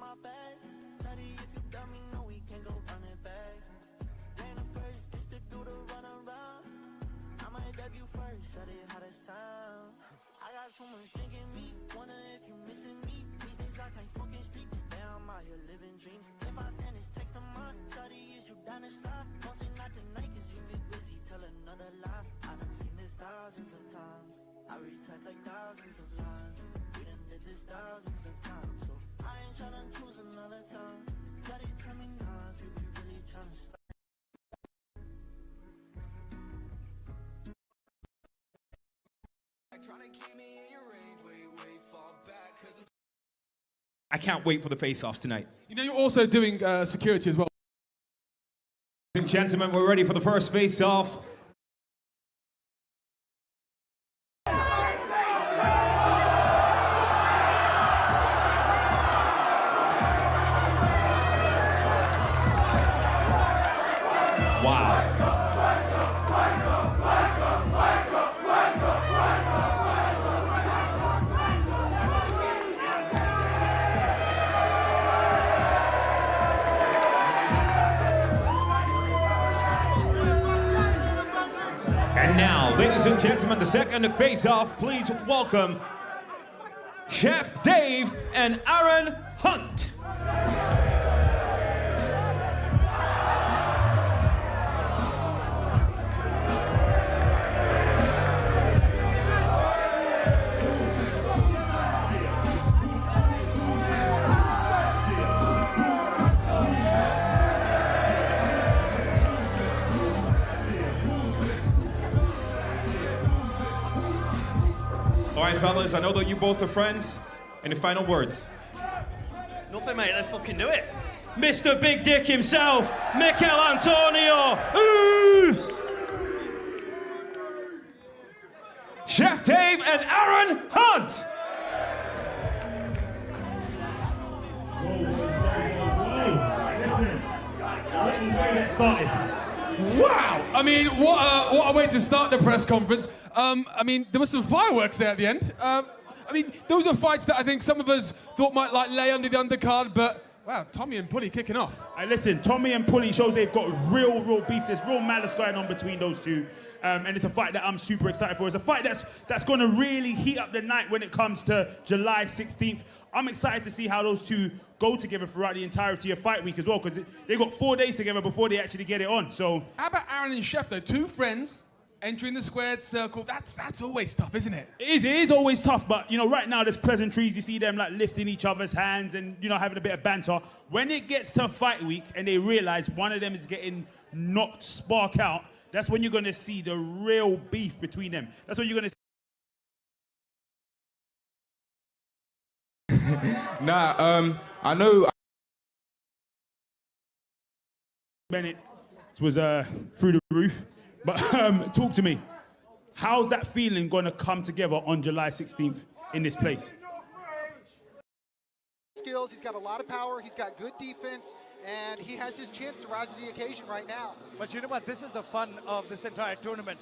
my bag. Shawty, if you dumb me, no, we can't go run it back. They ain't the first bitch to do the run around. I might dab you first, shawty, how that sound. I got so much drink in me, wonder if you missing me. These days I can't fucking sleep, this day I'm out here living dreams. If I send this text to mine, shawty, is you down to slide? Don't say not tonight, cause you get busy, tell another lie. I done seen this thousands of times, I retype like thousands of lines. We done did this thousands of times, so I ain't tryna choose another time. Shawty, tell me now if you be really tryna stop. I can't wait for the face-offs tonight. You know, you're also doing security as well. Ladies and gentlemen, we're ready for the first face-off. Wow. And now, ladies and gentlemen, the second face-off, please welcome Chef Dave and Aaron Hunt. All right, fellas, I know that you both are friends. Any final words? Nothing, mate. Let's fucking do it. Mr. Big Dick himself, Mikel Antonio Oos! Chef Dave and Aaron Hunt! Listen, let me get started. Wow! I mean, what a way to start the press conference. I mean, there was some fireworks there at the end. I mean, those are fights that I think some of us thought might like lay under the undercard, but wow, Tommy and Pulley kicking off. Hey, listen, Tommy and Pulley shows they've got real beef. There's real malice going on between those two. And it's a fight that I'm super excited for. It's a fight that's going to really heat up the night when it comes to July 16th. I'm excited to see how those two go together throughout the entirety of fight week as well, because they've got 4 days together before they actually get it on. So How about Aaron and Chef, though? Two friends entering the squared circle. That's always tough, isn't it? It is always tough, but you know, right now there's pleasantries. You see them like lifting each other's hands and, you know, having a bit of banter. When it gets to fight week and they realize one of them is getting knocked spark out, that's when you're going to see the real beef between them. That's when you're going to I know Bennett was through the roof, but talk to me. How's that feeling going to come together on July 16th in this place? Skills, he's got a lot of power, he's got good defense, and he has his chance to rise to the occasion right now. But you know what? This is the fun of this entire tournament.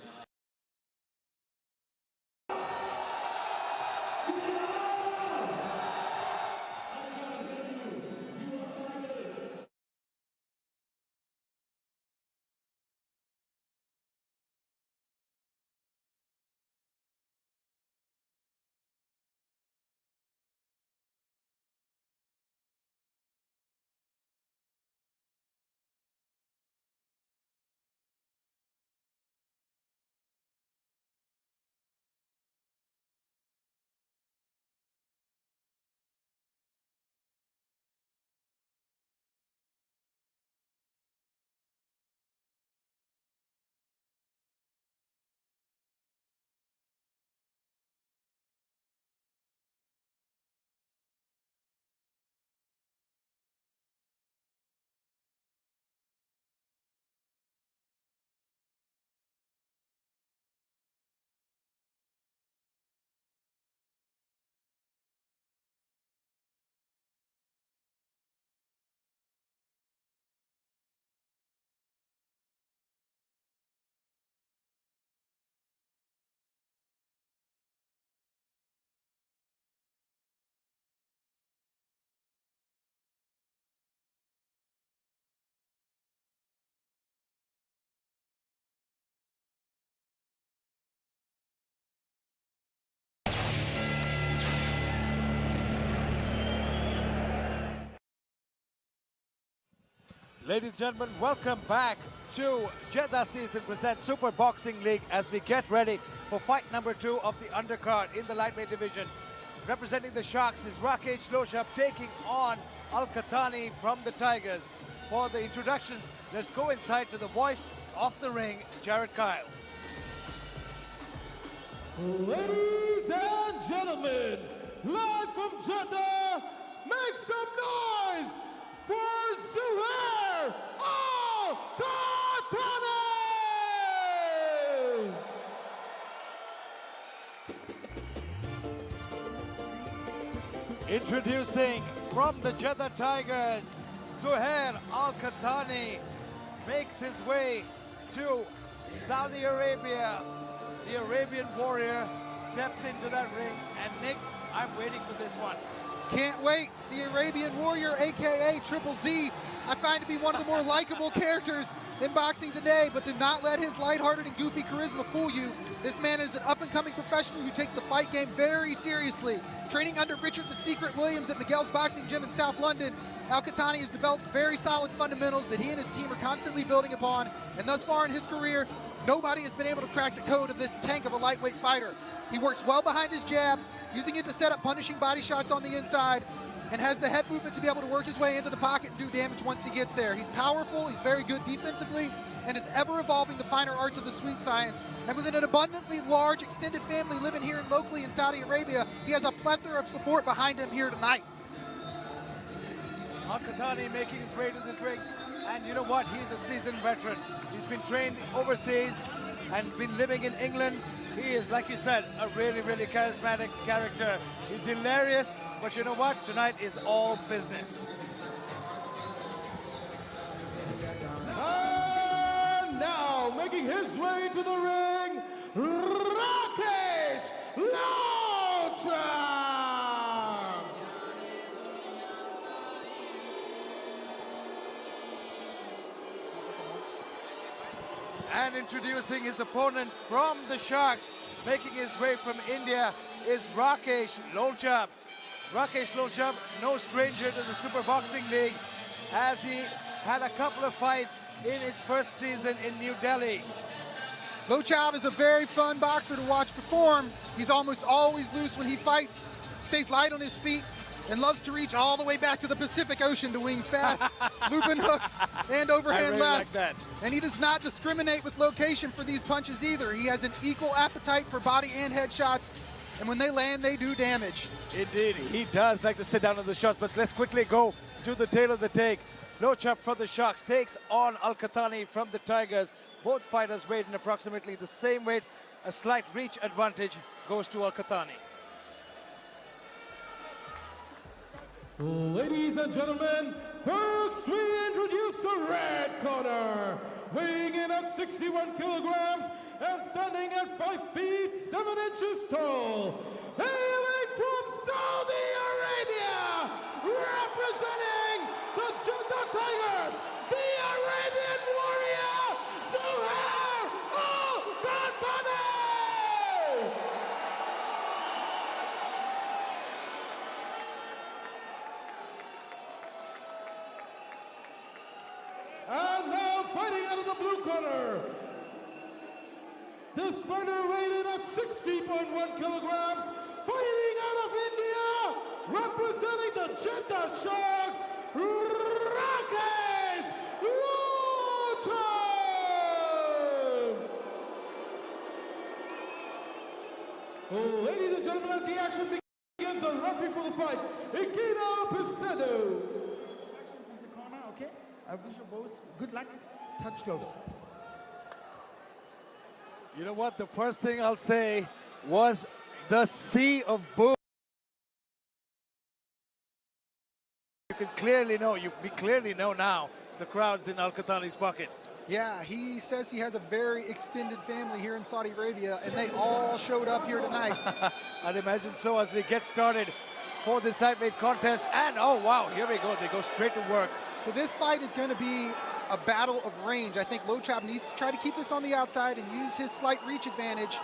Ladies and gentlemen, welcome back to Jeddah Season presents Super Boxing League as we get ready for fight number 2 of the undercard in the lightweight division. Representing the Sharks is Rakesh Lochab taking on Al-Qahtani from the Tigers. For the introductions, let's go inside to the voice of the ring, Jared Kyle. Ladies and gentlemen, live from Jeddah, make some noise for Zuhair Al-Qahtani! Introducing from the Jeddah Tigers, Zuhair Al-Qahtani makes his way to Saudi Arabia. The Arabian Warrior steps into that ring, and Nick, I'm waiting for this one. Can't wait. The Arabian Warrior, aka Triple Z, I find to be one of the more likable characters in boxing today, but do not let his lighthearted and goofy charisma fool you. This man is an up-and-coming professional who takes the fight game very seriously. Training under Richard the Secret Williams at Miguel's Boxing Gym in South London, Al-Qahtani has developed very solid fundamentals that he and his team are constantly building upon, and thus far in his career, nobody has been able to crack the code of this tank of a lightweight fighter. He works well behind his jab, using it to set up punishing body shots on the inside, and has the head movement to be able to work his way into the pocket and do damage once he gets there. He's powerful, he's very good defensively, and is ever evolving the finer arts of the sweet science. And within an abundantly large extended family living here locally in Saudi Arabia, he has a plethora of support behind him here tonight. Al-Qahtani making his way to the ring, and you know what? He's a seasoned veteran. He's been trained overseas and been living in England. He is, like you said, a really, really charismatic character. He's hilarious, but you know what? Tonight is all business. And now, making his way to the ring, Rakesh Lochab! And introducing his opponent from the Sharks, making his way from India, is Rakesh Lochab. Rakesh Lochab, no stranger to the Super Boxing League, as he had a couple of fights in its first season in New Delhi. Lochab is a very fun boxer to watch perform. He's almost always loose when he fights, stays light on his feet, and loves to reach all the way back to the Pacific Ocean to wing fast, looping hooks, and overhand lefts. Like that. And he does not discriminate with location for these punches either. He has an equal appetite for body and head shots, and when they land, they do damage. Indeed, he does like to sit down on the shots, but let's quickly go to the tail of the take. Lochab from the Sharks takes on Al-Qahtani from the Tigers. Both fighters weighed in approximately the same weight. A slight reach advantage goes to Al-Qahtani. Ladies and gentlemen, first we introduce the red corner, weighing in at 61 kilograms and standing at 5 feet 7 inches tall, hailing from Saudi Arabia, representing the Jeddah Tigers, the Arabian Warrior, Zuhair Al-Qahtani! And now fighting out of the blue corner, this fighter rated at 60.1 kilograms, fighting out of India, representing the Jeddah Sharks, Rakesh Lochab! Ladies and gentlemen, as the action begins, a referee for the fight, Ikeda Pisedo. Instructions in the corner, okay? I wish you both good luck. Touch gloves. You know what? The first thing I'll say was the sea of boom. You can clearly know, we clearly know now the crowd's in Al-Qahtani's pocket. Yeah, he says he has a very extended family here in Saudi Arabia, and they all showed up here tonight. I'd imagine so as we get started for this lightweight contest. And oh wow, here we go. They go straight to work. So this fight is going to be a battle of range. I think Lochab needs to try to keep this on the outside and use his slight reach advantage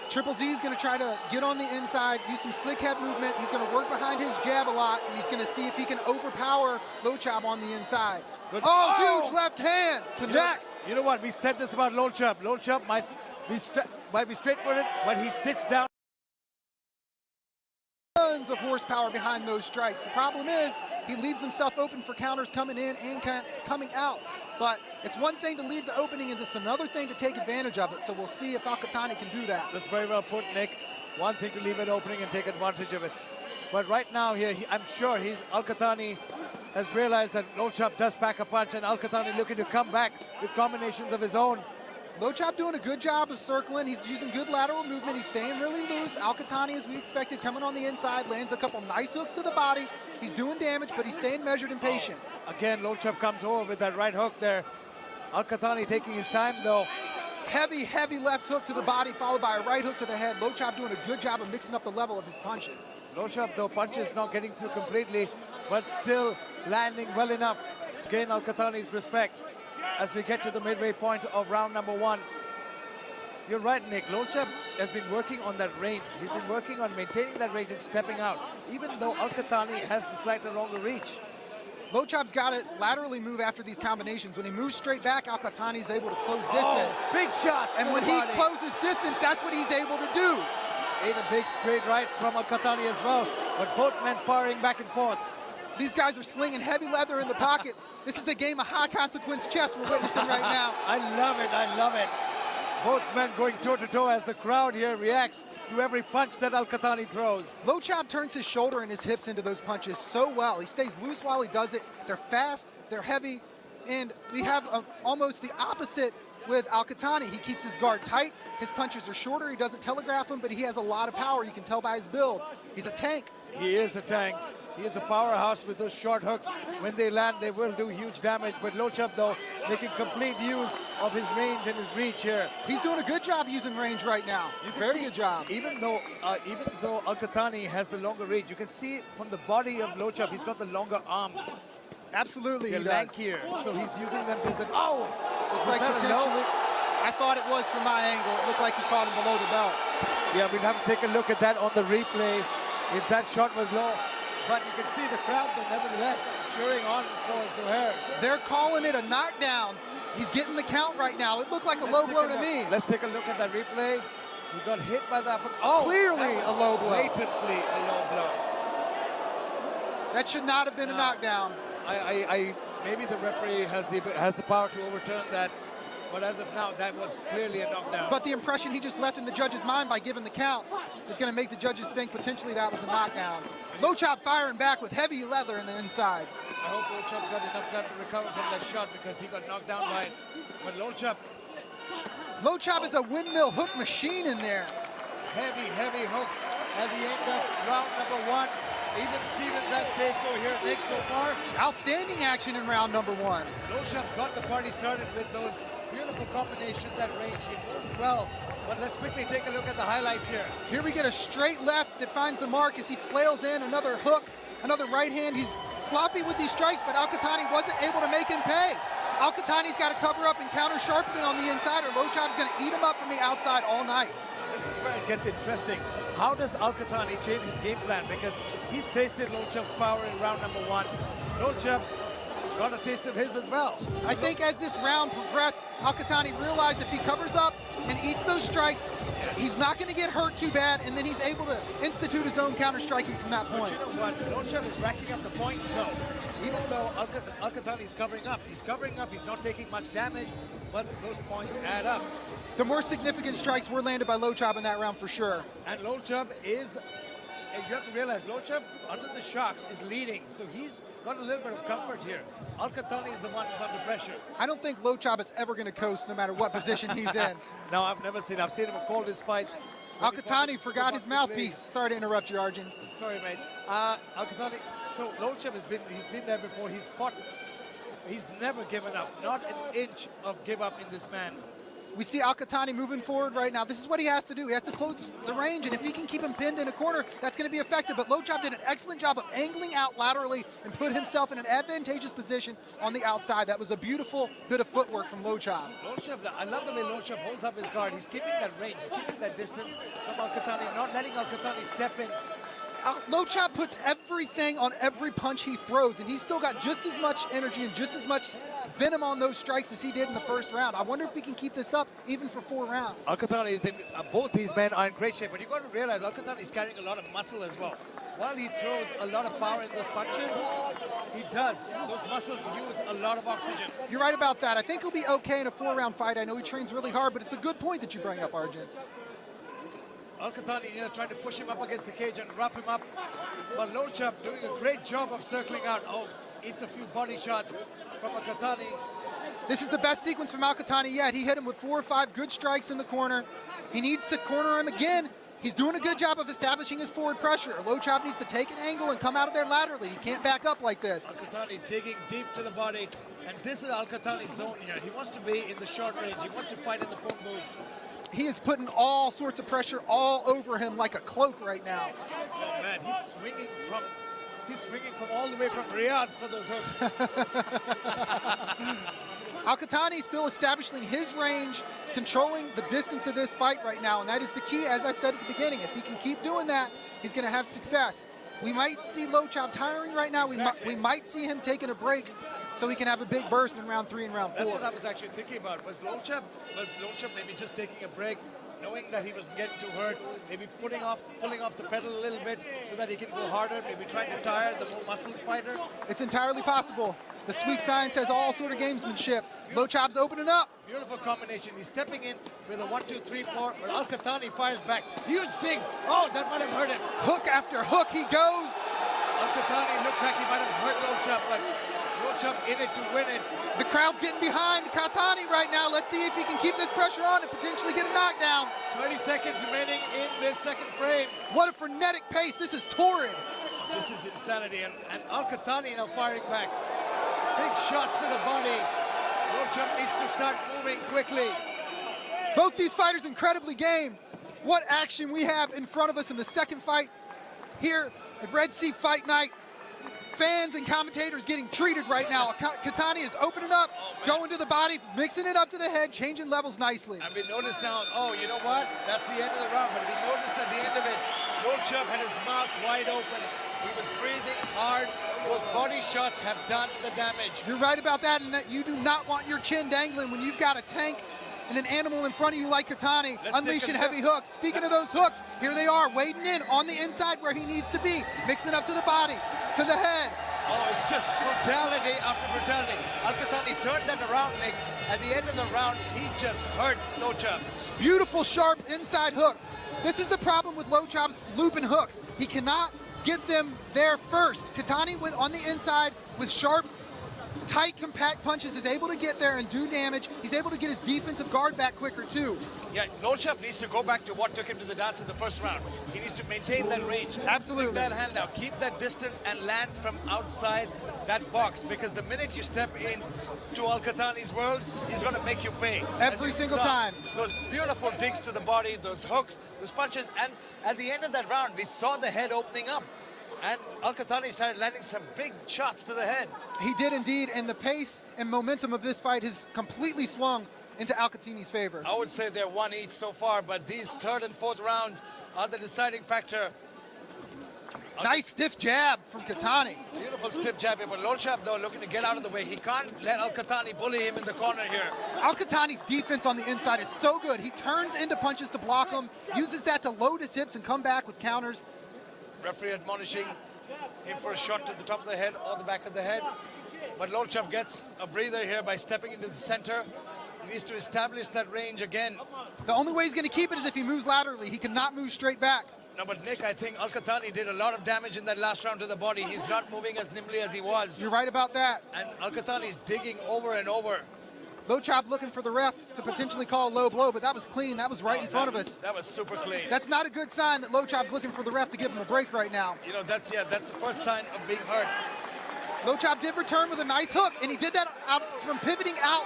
Triple Z is going to try to get on the inside, use some slick head movement. He's going to work behind his jab a lot, and he's going to see if he can overpower Lochab on the inside. Good. Oh, huge left hand. Connects. You know what? We said this about Lochab. Lochab might be straightforward, but he sits down. Tons of horsepower behind those strikes. The problem is he leaves himself open for counters coming in and coming out. But it's one thing to leave the opening, and it's another thing to take advantage of it. So we'll see if Al-Qahtani can do that. That's very well put, Nick. One thing to leave an opening and take advantage of it. But right now here, I'm sure Al-Qahtani has realized that Lochab does pack a punch, and Al-Qahtani looking to come back with combinations of his own. Lochab doing a good job of circling. He's using good lateral movement. He's staying really loose. Al-Qahtani, as we expected, coming on the inside, lands a couple nice hooks to the body. He's doing damage, but he's staying measured and patient. Again, Lochab comes over with that right hook there. Al-Qahtani taking his time, though. Heavy, heavy left hook to the body, followed by a right hook to the head. Lochab doing a good job of mixing up the level of his punches. Lochab, though, punches not getting through completely, but still landing well enough to gain Al-Qahtani's respect as we get to the midway point of round number 1. You're right, Nick. Lochab has been working on that range. He's been working on maintaining that range and stepping out, even though Al-Qahtani has the slightly longer reach. Lochab's got to laterally move after these combinations. When he moves straight back, Al-Qahtani is able to close distance. Big shots. And when he closes distance, that's what he's able to do. Ate a big straight right from Al-Qahtani as well, but both men firing back and forth. These guys are slinging heavy leather in the pocket. This is a game of high-consequence chess we're witnessing right now. I love it, I love it. Both men going toe-to-toe as the crowd here reacts to every punch that Al-Qahtani throws. Lochab turns his shoulder and his hips into those punches so well. He stays loose while he does it. They're fast, they're heavy, and we have almost the opposite with Al-Qahtani. He keeps his guard tight. His punches are shorter. He doesn't telegraph them, but he has a lot of power. You can tell by his build. He's a tank. He is a tank. He is a powerhouse with those short hooks. When they land, they will do huge damage. But Lochab, though, making complete use of his range and his reach here. He's doing a good job using range right now. Very good job. Even though Al-Qahtani has the longer reach, you can see from the body of Lochab, he's got the longer arms. Absolutely, They're he does. lankier, so he's using them to... Oh! Looks like potentially... I thought it was from my angle. It looked like he caught him below the belt. Yeah, we'll have to take a look at that on the replay, if that shot was low. But you can see the crowd, but nevertheless, cheering on for Zohair. They're calling it a knockdown. He's getting the count right now. It looked like a low blow to me. Let's take a look at that replay. He got hit by that. Oh, clearly a low blow. Blatantly a low blow. That should not have been a knockdown. Maybe the referee has the power to overturn that. But as of now, that was clearly a knockdown. But the impression he just left in the judge's mind by giving the count is going to make the judges think potentially that was a knockdown. Lochab firing back with heavy leather in the inside. I hope Lochab got enough time to recover from that shot because he got knocked down by it. But Lochab is a windmill hook machine in there. Heavy, heavy hooks at the end of round number 1. Even Stevens, I'd say so here, Nick, so far. Outstanding action in round number 1. Lochab got the party started with those beautiful combinations at range. He moved well, but let's quickly take a look at the highlights here. Here we get a straight left that finds the mark as he flails in another hook, another right hand. He's sloppy with these strikes, but Al-Qahtani wasn't able to make him pay. Al-Qahtani's got to cover up and counter sharply on the inside, or Lochab's going to eat him up from the outside all night. This is where it gets interesting. How does Al-Qahtani change his game plan? Because he's tasted Lochab's power in round number 1. Lochab got a taste of his as well. I think as this round progressed, Al-Qahtani realized if he covers up and eats those strikes, he's not going to get hurt too bad, and then he's able to institute his own counter-striking from that point. But you know what? Lochab is racking up the points, though. Even though Al-Qahtani is covering up. He's covering up, he's not taking much damage, but those points add up. The more significant strikes were landed by Lochab in that round for sure. And Lochab is, you have to realize, Lochab under the shocks is leading, so he's got a little bit of comfort here. Al-Qahtani is the one who's under pressure. I don't think Lochab is ever going to coast no matter what position he's in. No, I've seen him call his fights. Al-Qahtani forgot his mouthpiece. Sorry to interrupt you, Arjun. Sorry, mate. Al-Qahtani, so Lochab he's been there before. He's fought. He's never given up. Not an inch of give up in this man. We see Al-Qahtani moving forward right now. This is what he has to do. He has to close the range, and if he can keep him pinned in a corner, that's going to be effective. But Lochab did an excellent job of angling out laterally and put himself in an advantageous position on the outside. That was a beautiful bit of footwork from Lochab. Lochab, I love the way Lochab holds up his guard. He's keeping that range, he's keeping that distance from Al-Qahtani, not letting Al-Qahtani step in. Lochab puts everything on every punch he throws, and he's still got just as much energy and just as much venom on those strikes as he did in the first round. I wonder if he can keep this up even for 4 rounds. Al-Qahtani is in, both these men are in great shape, but you've got to realize Al-Qahtani is carrying a lot of muscle as well. While he throws a lot of power in those punches, those muscles use a lot of oxygen. You're right about that. I think he'll be okay in a 4-round fight. I know he trains really hard, but it's a good point that you bring up, Arjun. Al-Qahtani trying to push him up against the cage and rough him up, but Lochab doing a great job of circling out. Oh, it's a few body shots from Al-Qahtani. This is the best sequence from Al-Qahtani yet. He hit him with 4 or 5 good strikes in the corner. He needs to corner him again. He's doing a good job of establishing his forward pressure. Lochab needs to take an angle and come out of there laterally. He can't back up like this. Al-Qahtani digging deep to the body, and this is Al-Qahtani's zone here. He wants to be in the short range. He wants to fight in the phone booth. He is putting all sorts of pressure all over him like a cloak right now. Oh man, he's swinging from all the way from Riyadh for those hooks. Al-Qahtani still establishing his range, controlling the distance of this fight right now, and that is the key, as I said at the beginning. If he can keep doing that, he's going to have success. We might see Lochab tiring right now. Exactly. We might see him taking a break so he can have a big burst in round 3 and round 4. That's what I was actually thinking about. Was Lochab maybe just taking a break, knowing that he was getting too hurt, maybe pulling off the pedal a little bit so that he can go harder, maybe trying to tire the more muscle fighter? It's entirely possible. The sweet science has all sort of gamesmanship. Lochab's opening up. Beautiful combination. He's stepping in with a 1, 2, 3, 4, but Al-Qahtani fires back. Huge things. Oh, that might have hurt him. Hook after hook he goes. Al-Qahtani looked like he might have hurt Lochab, but Lochab in it to win it. The crowd's getting behind Qahtani right now. Let's see if he can keep this pressure on and potentially get a knockdown. 20 seconds remaining in this second frame. What a frenetic pace. This is torrid. This is insanity, and Al-Qahtani now firing back. Big shots to the body. Lochab needs to start moving quickly. Both these fighters incredibly game. What action we have in front of us in the second fight here at Red Sea Fight Night. Fans and commentators getting treated right now. Qahtani is opening up, going to the body, mixing it up to the head, changing levels nicely. And we noticed now, oh, you know what? That's the end of the round, but we noticed at the end of it, Lochab had his mouth wide open. He was breathing hard. Those body shots have done the damage. You're right about that, and that you do not want your chin dangling when you've got a tank and an animal in front of you like Qahtani, unleashing heavy hooks. Speaking of those hooks, here they are, wading in on the inside where he needs to be, mixing up to the body, to the head. Oh, it's just brutality after brutality. Al-Qahtani turned that around, Nick. At the end of the round, he just hurt Lochab. Beautiful, sharp inside hook. This is the problem with Lochab's looping hooks. He cannot get them there first. Qahtani went on the inside with sharp, tight, compact punches, is able to get there and do damage. He's able to get his defensive guard back quicker too. Yeah, Lochab needs to go back to what took him to the dance in the first round. He needs to maintain that range. Absolutely. Stick that hand out, keep that distance and land from outside that box, because the minute you step in to Al-Qahtani's world, he's going to make you pay. Every single time. Those beautiful digs to the body, those hooks, those punches, and at the end of that round, we saw the head opening up. And Al-Qahtani started landing some big shots to the head. He did indeed, and the pace and momentum of this fight has completely swung into Al-Qahtani's favor. I would say they're one each so far, but these third and fourth rounds are the deciding factor. Nice stiff jab from Qahtani. Beautiful stiff jab here, but Lochab, though, looking to get out of the way. He can't let Al-Qahtani bully him in the corner here. Al-Qahtani's defense on the inside is so good. He turns into punches to block them, uses that to load his hips and come back with counters. Referee admonishing him for a shot to the top of the head or the back of the head. But Lochab gets a breather here by stepping into the center. He needs to establish that range again. The only way he's going to keep it is if he moves laterally. He cannot move straight back. No, but Nick, I think Al-Qahtani did a lot of damage in that last round to the body. He's not moving as nimbly as he was. You're right about that. And Al-Qahtani is digging over and over. Lochab looking for the ref to potentially call a low blow, but that was clean. That was right in front of us. That was super clean. That's not a good sign that Lochab's looking for the ref to give him a break right now. You know, that's the first sign of being hurt. Lochab did return with a nice hook, and he did that from pivoting out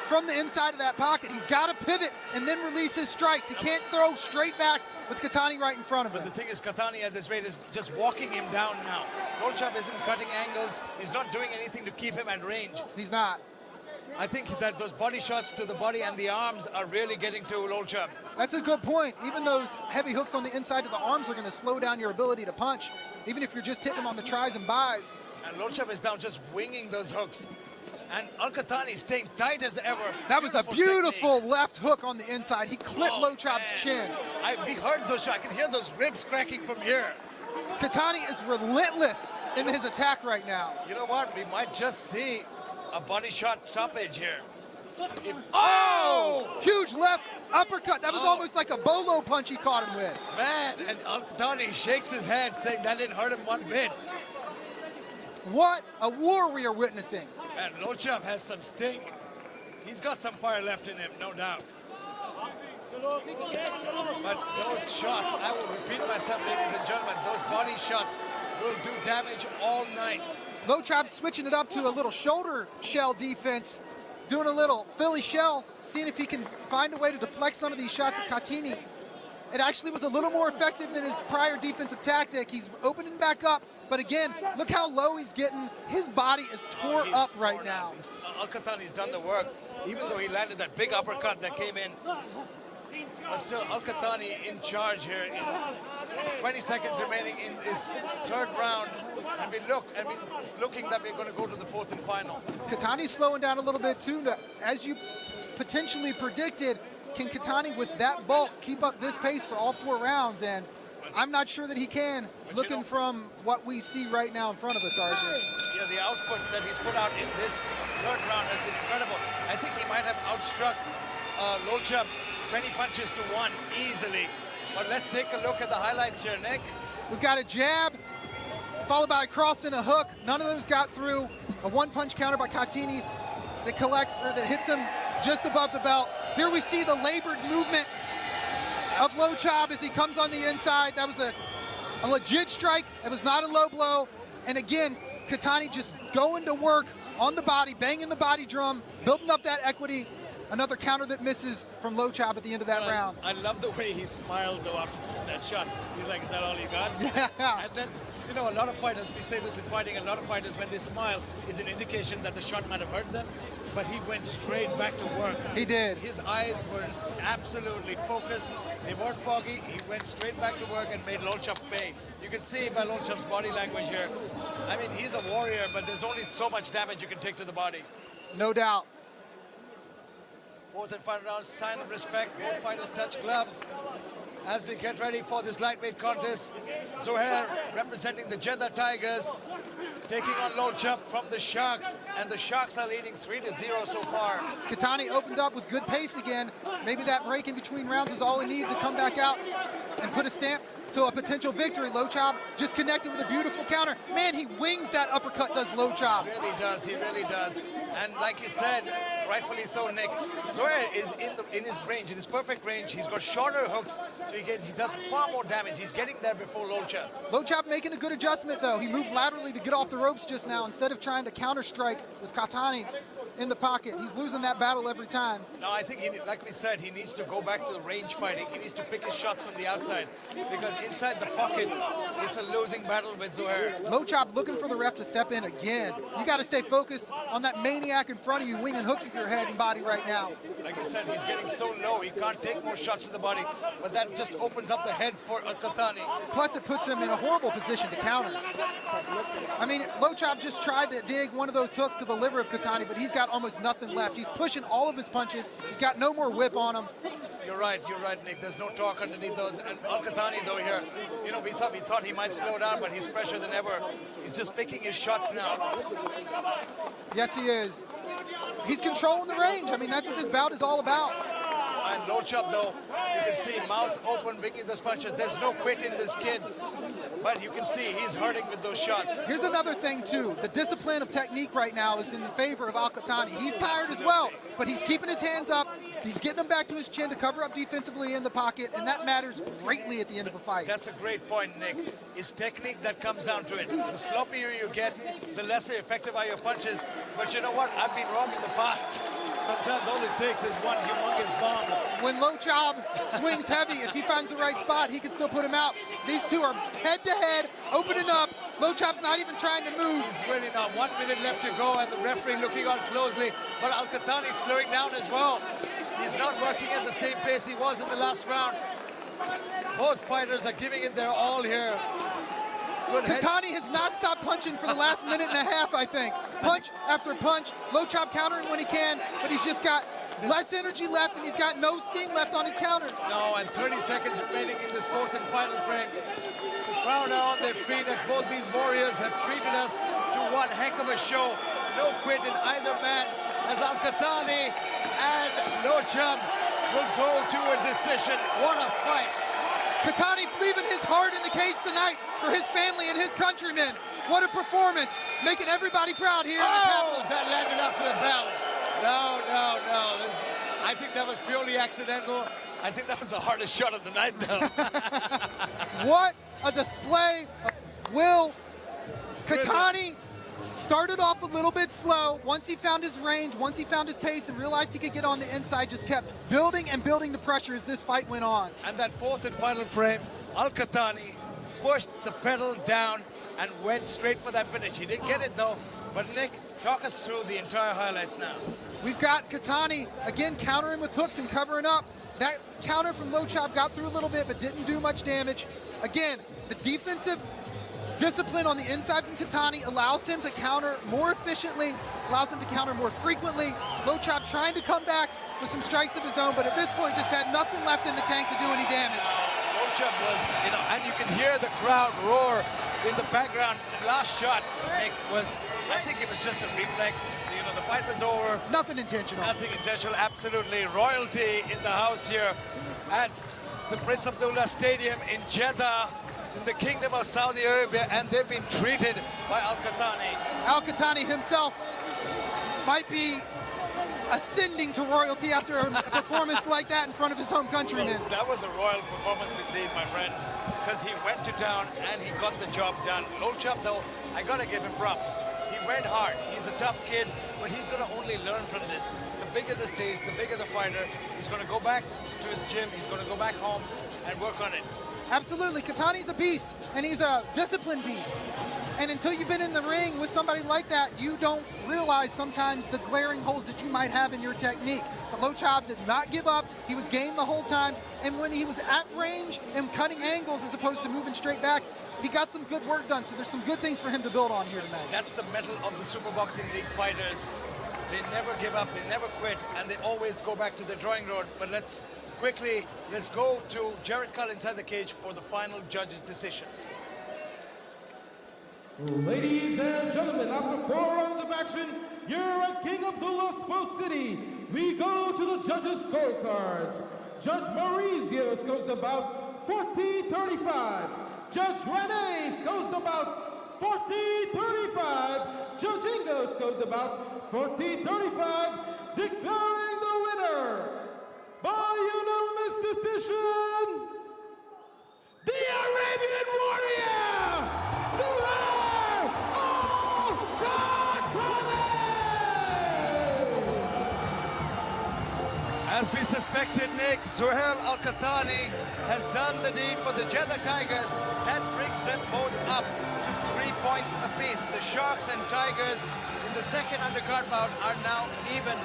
from the inside of that pocket. He's got to pivot and then release his strikes. He can't throw straight back with Katani right in front of him. But the thing is, Katani at this rate is just walking him down now. Lolchab isn't cutting angles. He's not doing anything to keep him at range. He's not. I think that those body shots to the body and the arms are really getting to Lolchab. That's a good point. Even those heavy hooks on the inside of the arms are going to slow down your ability to punch, even if you're just hitting them on the tries and buys. And Lolchab is down just winging those hooks. And Al-Qatani staying tight as ever. That was a beautiful left hook on the inside. He clipped Lolchab's chin. We heard those shots. I can hear those ribs cracking from here. Katani is relentless in his attack right now. You know what? We might just see a body shot stoppage here. Huge left uppercut. That was almost like a bolo punch he caught him with. Man, and Al-Qatani shakes his head saying that didn't hurt him one bit. What a war we are witnessing. And Lolchab has some sting. He's got some fire left in him, no doubt. But those shots, I will repeat myself, ladies and gentlemen, those body shots will do damage all night. Lolchab switching it up to a little shoulder shell defense, doing a little Philly shell, seeing if he can find a way to deflect some of these shots at Katini. It actually was a little more effective than his prior defensive tactic. He's opening back up, but again, look how low he's getting. His body is tore up right now. Al-Qatani's done the work, even though he landed that big uppercut that came in. But still, Al-Qatani in charge here. In 20 seconds remaining in this third round. And it's looking that we're going to go to the fourth and final. Katani's slowing down a little bit too. As you potentially predicted, can Katani with that bulk keep up this pace for all 4 rounds? And I'm not sure that he can, looking from what we see right now in front of us, RJ. Yeah, the output that he's put out in this third round has been incredible. I think he might have outstruck Lolchab 20 punches to 1 easily. But let's take a look at the highlights here, Nick. We've got a jab, followed by a cross and a hook. None of those got through. A 1-punch counter by Katini that collects, or that hits him just above the belt. Here we see the labored movement of Lolchab as he comes on the inside. That was a legit strike. It was not a low blow. And again, Katani just going to work on the body, banging the body drum, building up that equity. Another counter that misses from Lolchab at the end of that round. I love the way he smiled, though, after that shot. He's like, is that all you got? Yeah. And then, you know, a lot of fighters, we say this in fighting, a lot of fighters, when they smile, is an indication that the shot might have hurt them. But he went straight back to work. He did. His eyes were absolutely focused. They weren't foggy. He went straight back to work and made Lolchab pay. You can see by Lolchab's body language here. I mean, he's a warrior, but there's only so much damage you can take to the body. No doubt. Fourth and final round, sign of respect. Both fighters touch gloves as we get ready for this lightweight contest. Zohair representing the Jeddah Tigers, taking on Lolchab from the Sharks, and the Sharks are leading 3-0 so far. Katani opened up with good pace again. Maybe that break in between rounds is all he needed to come back out and put a stamp to a potential victory. Lolchab just connected with a beautiful counter. Man, he wings that uppercut, does Lolchab. He really does, he really does. And like you said, rightfully so, Nick, Zohair is in his range, in his perfect range. He's got shorter hooks, so he does far more damage. He's getting there before Lolchab. Lolchab making a good adjustment, though. He moved laterally to get off the ropes just now instead of trying to counter strike with Katani in the pocket. He's losing that battle every time. No, I think, like we said, he needs to go back to the range fighting. He needs to pick his shots from the outside, because inside the pocket, it's a losing battle with Zohair. Lolchab looking for the ref to step in again. You got to stay focused on that maniac in front of you, winging hooks at your head and body right now. Like you said, he's getting so low, he can't take more shots to the body, but that just opens up the head for Al-Qatani. Plus, it puts him in a horrible position to counter. I mean, Lolchab just tried to dig one of those hooks to the liver of Katani, but he's got almost nothing left. He's pushing all of his punches. He's got no more whip on him. You're right, Nick. There's no torque underneath those. And Al-Qatani, though, here, you know, we thought he might slow down, but he's fresher than ever. He's just picking his shots now. Yes, he is. He's controlling the range. I mean, that's what this bout is all about. And Lolchab, though, you can see mouth open, bringing those punches. There's no quit in this kid. but you can see he's hurting with those shots. Here's another thing too. The discipline of technique right now is in the favor of Al-Qahtani. He's tired as well, but he's keeping his hands up. He's getting them back to his chin to cover up defensively in the pocket, and that matters greatly at the end of a fight. That's a great point, Nick. It's technique that comes down to it. The sloppier you get, the less effective are your punches. But you know what? I've been wrong in the past. Sometimes all it takes is one humongous bomb. When Lochab swings heavy, if he finds the right spot, he can still put him out. These two are head-to-head, opening up. Lochab's not even trying to move. He's really not. 1 minute left to go, and the referee looking on closely. But Al-Qahtani's slowing down as well. He's not working at the same pace he was in the last round. Both fighters are giving it their all here. Qahtani has not stopped punching for the last minute and a half, I think. Punch after punch. Lochab countering when he can, but he's just got less energy left, and he's got no sting left on his counters. No, and 30 seconds remaining in this fourth and final frame. The crowd are on their feet as both these warriors have treated us to one heck of a show. No quit in either man, as Al-Qahtani and Lochab will go to a decision. What a fight. Qahtani leaving his heart in the cage tonight for his family and his countrymen. What a performance, making everybody proud here. Oh, that landed after the bell. No. I think that was purely accidental. I think that was the hardest shot of the night, though. What a display of will. Qahtani started off a little bit slow. Once he found his range, once he found his pace and realized he could get on the inside, just kept building and building the pressure as this fight went on. And that fourth and final frame, Al-Qahtani pushed the pedal down and went straight for that finish. He didn't get it though. But Nick, talk us through the entire highlights now. We've got Qahtani again countering with hooks and covering up. That counter from Lochab got through a little bit but didn't do much damage. Again, the defensive discipline on the inside from Qahtani allows him to counter more efficiently, allows him to counter more frequently. Lochab trying to come back with some strikes of his own, but at this point just had nothing left in the tank to do any damage. Lochab was, and you can hear the crowd roar in the background. The last shot, Nick, was, I think it was just a reflex. The fight was over. Nothing intentional. Nothing intentional, absolutely. Royalty in the house here at the Prince Abdullah Stadium in Jeddah, in the Kingdom of Saudi Arabia, and they've been treated by Al-Qahtani. Al-Qahtani himself might be ascending to royalty after a performance like that in front of his home countrymen. Well, that was a royal performance indeed, my friend, because he went to town and he got the job done. Lochab, though, I gotta give him props. He went hard. He's a tough kid, but he's gonna only learn from this. The bigger the stage, the bigger the fighter. He's gonna go back to his gym. He's gonna go back home and work on it. Absolutely. Qahtani's a beast, and he's a disciplined beast. And until you've been in the ring with somebody like that, you don't realize sometimes the glaring holes that you might have in your technique. But Lochab did not give up. He was game the whole time. And when he was at range and cutting angles as opposed to moving straight back, he got some good work done. So there's some good things for him to build on here tonight. That's the mettle of the Super Boxing League fighters. They never give up, they never quit, and they always go back to the drawing board. But let's go to Jared Cull inside the cage for the final judge's decision. Ladies and gentlemen, after 4 rounds of action, here at King Abdullah Sports City, we go to the judges' scorecards. Judge Mauricio goes about 40-35. Judge Rene goes about 40-35. Judge Ingos goes about 40-35, declaring the winner by unanimous decision, the Arabian Warrior, Zuhair Al-Qahtani! As we suspected, Nick, Zuhair Al-Qahtani has done the deed for the Jeddah Tigers. That brings them both up to 3 points apiece. The Sharks and Tigers in the second undercard bout are now even.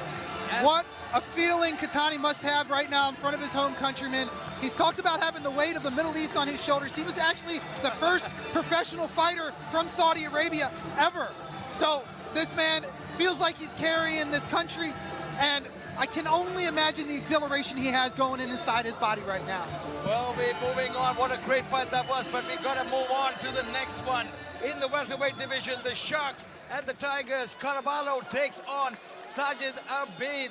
What a feeling Qahtani must have right now in front of his home countrymen. He's talked about having the weight of the Middle East on his shoulders. He was actually the first professional fighter from Saudi Arabia ever. So this man feels like he's carrying this country, and I can only imagine the exhilaration he has going inside his body right now. Well, we're moving on. What a great fight that was, but we've got to move on to the next one. In the welterweight division, the Sharks and the Tigers. Caraballo takes on Sajid Abid.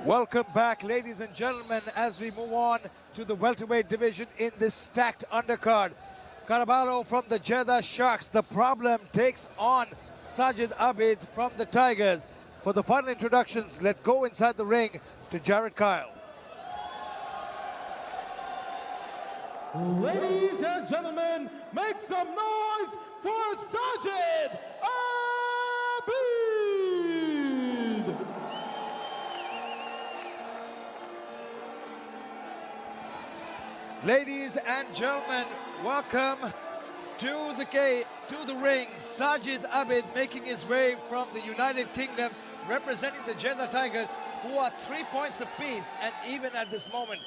Welcome back, ladies and gentlemen, as we move on to the welterweight division in this stacked undercard. Caraballo from the Jeddah Sharks, the problem, takes on Sajid Abid from the Tigers. For the final introductions, let's go inside the ring to Jared Kyle. Ladies and gentlemen, make some noise for Sajid Abid! Ladies and gentlemen, welcome to the ring. Sajid Abid making his way from the United Kingdom, representing the Jeddah Tigers, who are 3 points apiece, and even at this moment.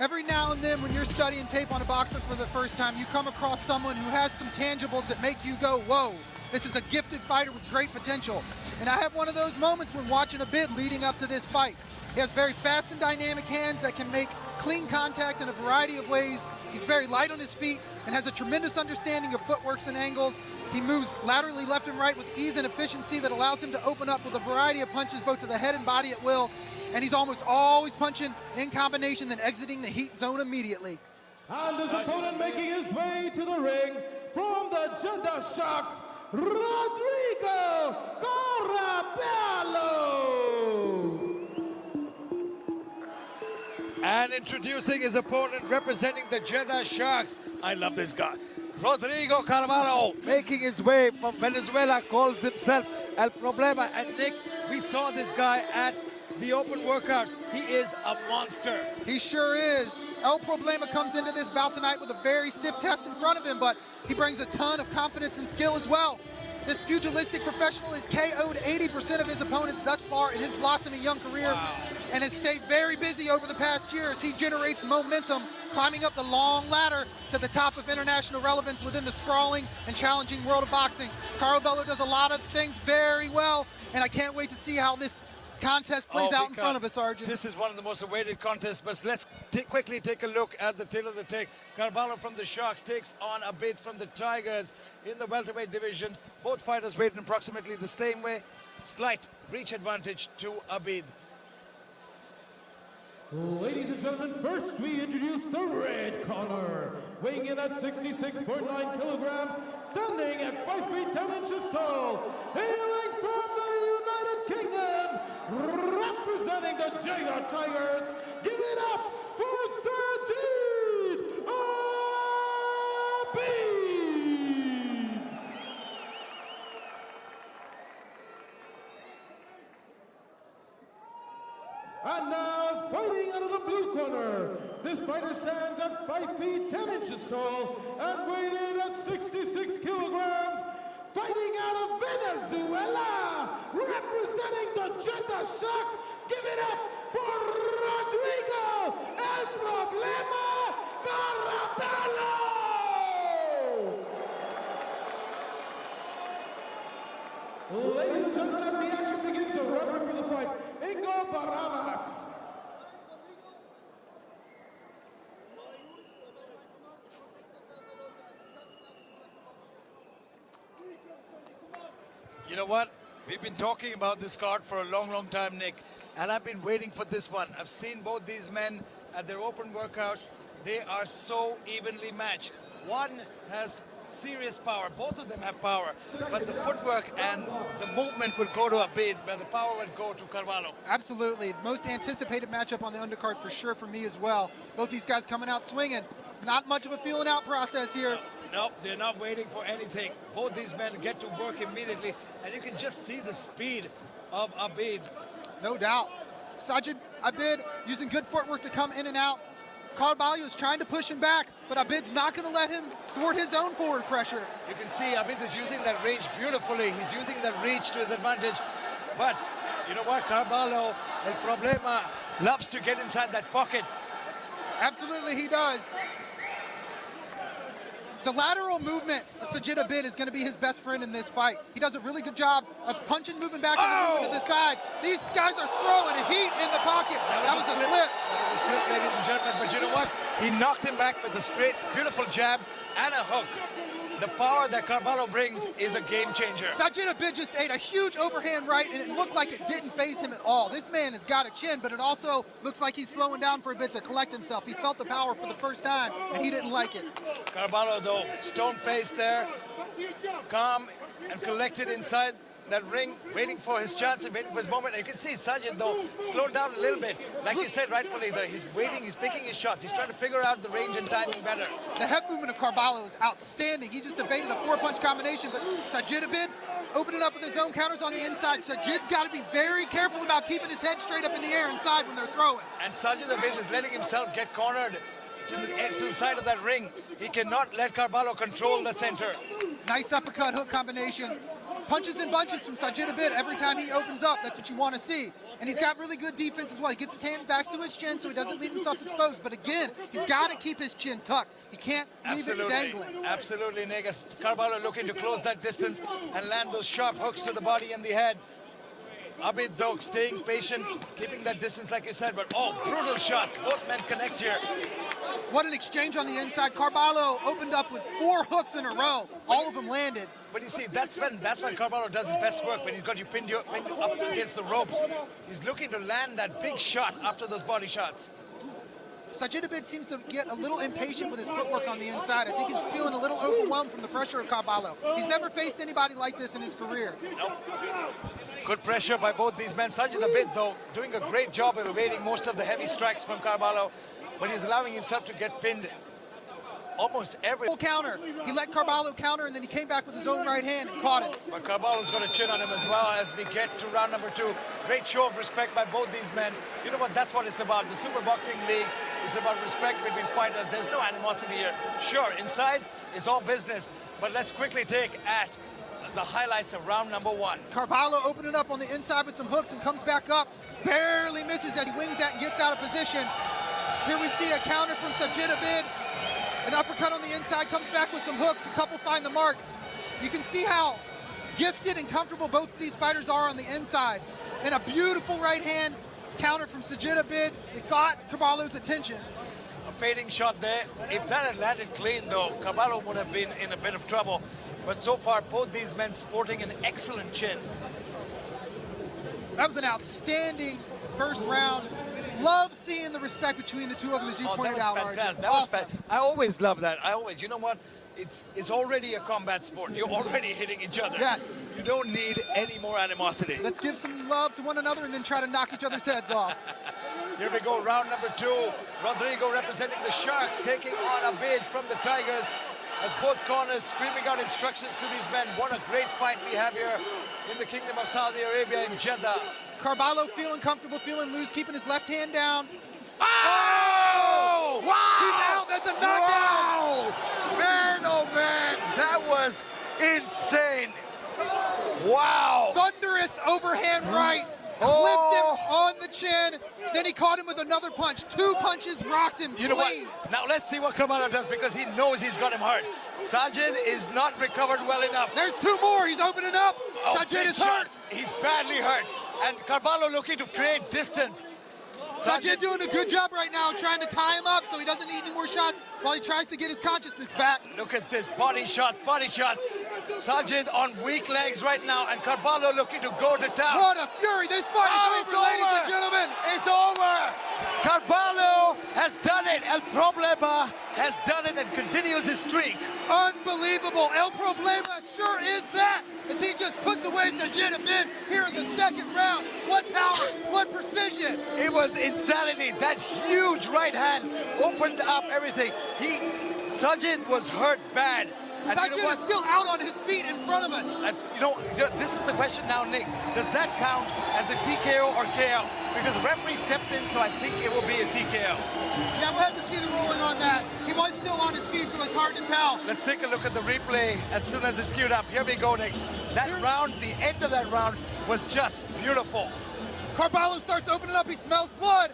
Every now and then when you're studying tape on a boxer for the first time, you come across someone who has some tangibles that make you go, whoa, this is a gifted fighter with great potential. And I have one of those moments when watching Abid leading up to this fight. He has very fast and dynamic hands that can make clean contact in a variety of ways. He's very light on his feet and has a tremendous understanding of footworks and angles. He moves laterally left and right with ease and efficiency that allows him to open up with a variety of punches both to the head and body at will. And he's almost always punching in combination, then exiting the heat zone immediately. And his opponent making his way to the ring from the Jeddah Sharks, Rodrigo Caraballo. And introducing his opponent representing the Jeddah Sharks. I love this guy. Rodrigo Caraballo making his way from Venezuela, calls himself El Problema. And Nick, we saw this guy at the open workouts. He is a monster. He sure is. El Problema comes into this bout tonight with a very stiff test in front of him, but he brings a ton of confidence and skill as well. This pugilistic professional has KO'd 80% of his opponents thus far in his blossoming young career, and has stayed very busy over the past year as he generates momentum, climbing up the long ladder to the top of international relevance within the sprawling and challenging world of boxing. Caraballo does a lot of things very well, and I can't wait to see how this contest plays out in front of us, Arjun. This is one of the most awaited contests, but let's quickly take a look at the tail of the tape. Caraballo from the Sharks takes on Abid from the Tigers in the welterweight division. Both fighters weighed in approximately the same way. Slight reach advantage to Abid. Ladies and gentlemen, first we introduce the red corner, weighing in at 66.9 kilograms, standing at 5 feet 10 inches tall, hailing from the United Kingdom, representing the Jeddah Tigers. Give it up for Sajid Abid! And now, fighting out of the blue corner, this fighter stands at 5 feet 10 inches tall and weighed in at 66 kilograms, fighting out of Venezuela, representing the Jeddah Sharks. Give it up for Rodrigo El Problema Caraballo! Ladies and gentlemen, as the action begins, a referee for the fight, Ingo Barrabas. You know what? We've been talking about this card for a long, long time, Nick, and I've been waiting for this one. I've seen both these men at their open workouts. They are so evenly matched. One has serious power. Both of them have power, but the footwork and the movement will go to Abid, where the power would go to Caraballo. Absolutely. Most anticipated matchup on the undercard for sure for me as well. Both these guys coming out swinging. Not much of a feeling out process here. Nope, they're not waiting for anything. Both these men get to work immediately, and you can just see the speed of Abid. No doubt. Sajid Abid using good footwork to come in and out. Caraballo is trying to push him back, but Abid's not going to let him thwart his own forward pressure. You can see Abid is using that reach beautifully. He's using that reach to his advantage. But you know what? Caraballo, El Problema, loves to get inside that pocket. Absolutely, he does. The lateral movement of Sajid Abid is going to be his best friend in this fight. He does a really good job of punching, moving back and moving to the side. These guys are throwing heat in the pocket. That was a slip. That was a slip, ladies and gentlemen. But you know what? He knocked him back with a straight, beautiful jab and a hook. the power that Carvalho brings is a game changer. Sajid Abid just ate a huge overhand right, and it looked like it didn't phase him at all. This man has got a chin, but it also looks like he's slowing down for a bit to collect himself. He felt the power for the first time, and he didn't like it. Carvalho, though, stone-faced there, calm and collected inside that ring, waiting for his chance and waiting for his moment. And you can see Sajid, though, slowed down a little bit. Like you said rightfully there, he's waiting, he's picking his shots. He's trying to figure out the range and timing better. The head movement of Carvalho is outstanding. He just evaded a 4-punch combination, but Sajid Abid opening up with his own counters on the inside. Sajid's got to be very careful about keeping his head straight up in the air inside when they're throwing. And Sajid Abid is letting himself get cornered to the side of that ring. He cannot let Carvalho control the center. Nice uppercut hook combination. Punches and bunches from Sajid Abid every time he opens up. That's what you want to see. And he's got really good defense as well. He gets his hand back to his chin so he doesn't leave himself exposed. But again, he's got to keep his chin tucked. He can't leave it dangling. Absolutely, Nick. As Carvalho looking to close that distance and land those sharp hooks to the body and the head. Abid, though, staying patient, keeping that distance like you said, but brutal shots. Both men connect here. What an exchange on the inside. Carvalho opened up with 4 hooks in a row. All of them landed. But you see, that's when Carvalho does his best work, when he's got you pinned up against the ropes. He's looking to land that big shot after those body shots. Sajid Abid seems to get a little impatient with his footwork on the inside. I think he's feeling a little overwhelmed from the pressure of Carvalho. He's never faced anybody like this in his career. Nope. Good pressure by both these men. Sajid Abid, though, doing a great job of evading most of the heavy strikes from Carvalho, but he's allowing himself to get pinned almost every counter. He let Carvalho counter, and then he came back with his own right hand and caught it. But Carvalho's got a chin on him as well as we get to round number 2. Great show of respect by both these men. You know what? That's what it's about. The Super Boxing League is about respect between fighters. There's no animosity here. Sure, inside it's all business, but let's quickly take at the highlights of round number 1. Carvalho opening up on the inside with some hooks and comes back up. Barely misses as he wings that and gets out of position. Here we see a counter from Sajid Abid. An uppercut on the inside, comes back with some hooks. A couple find the mark. You can see how gifted and comfortable both of these fighters are on the inside. And a beautiful right hand counter from Sajid Abid. It caught Carvalho's attention. A fading shot there. If that had landed clean, though, Carvalho would have been in a bit of trouble. But so far, both these men sporting an excellent chin. That was an outstanding first round. Love seeing the respect between the two of them, as you pointed out. Fantastic. That was fantastic. I always love that. You know what? It's already a combat sport. You're already hitting each other. Yes. You don't need any more animosity. Let's give some love to one another and then try to knock each other's heads off. Here we go, round number 2. Rodrigo representing the Sharks, taking on Abid from the Tigers. As both corners screaming out instructions to these men. What a great fight we have here in the Kingdom of Saudi Arabia in Jeddah. Carvalho feeling comfortable, feeling loose, keeping his left hand down. Oh! Wow! He's out, that's a knockdown! Wow! Man, oh man, that was insane. Wow! Thunderous overhand right. Clipped him on the chin. Then he caught him with another punch. 2 punches rocked him clean. You know what? Now let's see what Carvalho does because he knows he's got him hurt. Sajid is not recovered well enough. There's 2 more. He's opening up. Sajid is hurt. He's badly hurt. And Carvalho looking to create distance. Sajid doing a good job right now trying to tie him up so he doesn't need any more shots while he tries to get his consciousness back. Look at this, body shots, body shots. Sajid on weak legs right now and Carvalho looking to go to town. What a fury, this fight is over, ladies and gentlemen. It's over. Carvalho has done it. El Problema has done it and continues his streak. Unbelievable, El Problema sure is that. As he just puts away Sajid Abid here in the second round. What power, what precision. It was insanity. That huge right hand opened up everything. Sajid was hurt bad. And Sajid is still out on his feet in front of us. This is the question now, Nick. Does that count as a TKO or KO? Because the referee stepped in, so I think it will be a TKO. Yeah, we'll have to see the ruling on that. He was still on his feet, so it's hard to tell. Let's take a look at the replay as soon as it's queued up. Here we go, Nick. That round, the end of that round was just beautiful. Carvalho starts opening up. He smells blood.